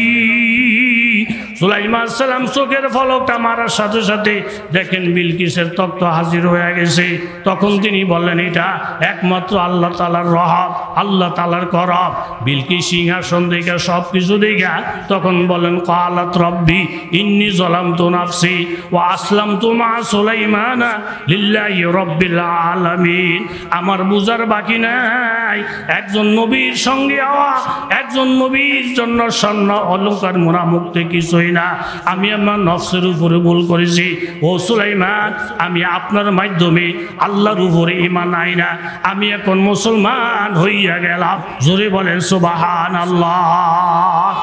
সুলাইমান সালাম চোখের ফলকটা মারার সাথে সাথে দেখেন বিলকিসের তক্ত হাজির হয়ে গেছে। তখন তিনি বললেন এটা একমাত্র আল্লাহ তাআলার রহমত, আল্লাহ তাআলার করম। বিলকিস সিংহাসন দেখা সব কিছু দেখা তখন বলেন ক্বালাত রব্বি ইন্নী যালামতু নাফসি ওয়া আসলামতু মা সুলাইমানা লিল্লাহি রাব্বিল আলামিন। আমার বুঝার বাকি নাই, একজন নবীর সঙ্গে হওয়া, একজন নবীর জন্য স্বর্ণ অলংকার মোড়া মুক্তি কিছুই না। আমি আমার নফসের উপরে ভুল করেছি। ও সুলাইমান, আমি আপনার মাধ্যমে আল্লাহর উপরে ঈমান আইনা আমি এখন মুসলমান হইয়া গেলাম। জোরে বলেন সুবহানাল্লাহ।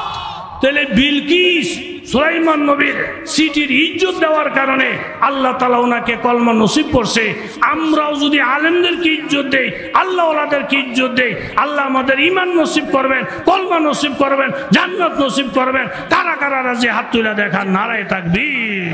তাহলে বিলকিস সুলাইমান নবীর সিটির ইজ্জত দেওয়ার কারণে আল্লাহ তাআলা ওনাকে কলমা নসিব করছে। আমরাও যদি আলেমদেরকে ইজ্জত দেই, আল্লাহ ওয়ালাদেরকে ইজ্জত দেই, আল্লাহ আমাদের ঈমান নসিব করবেন, কলমা নসিব করবেন, জান্নাত নসিব করবেন। কারা কারা রাজি হাত তুলে দেখান, নারায়ে তাকবীর।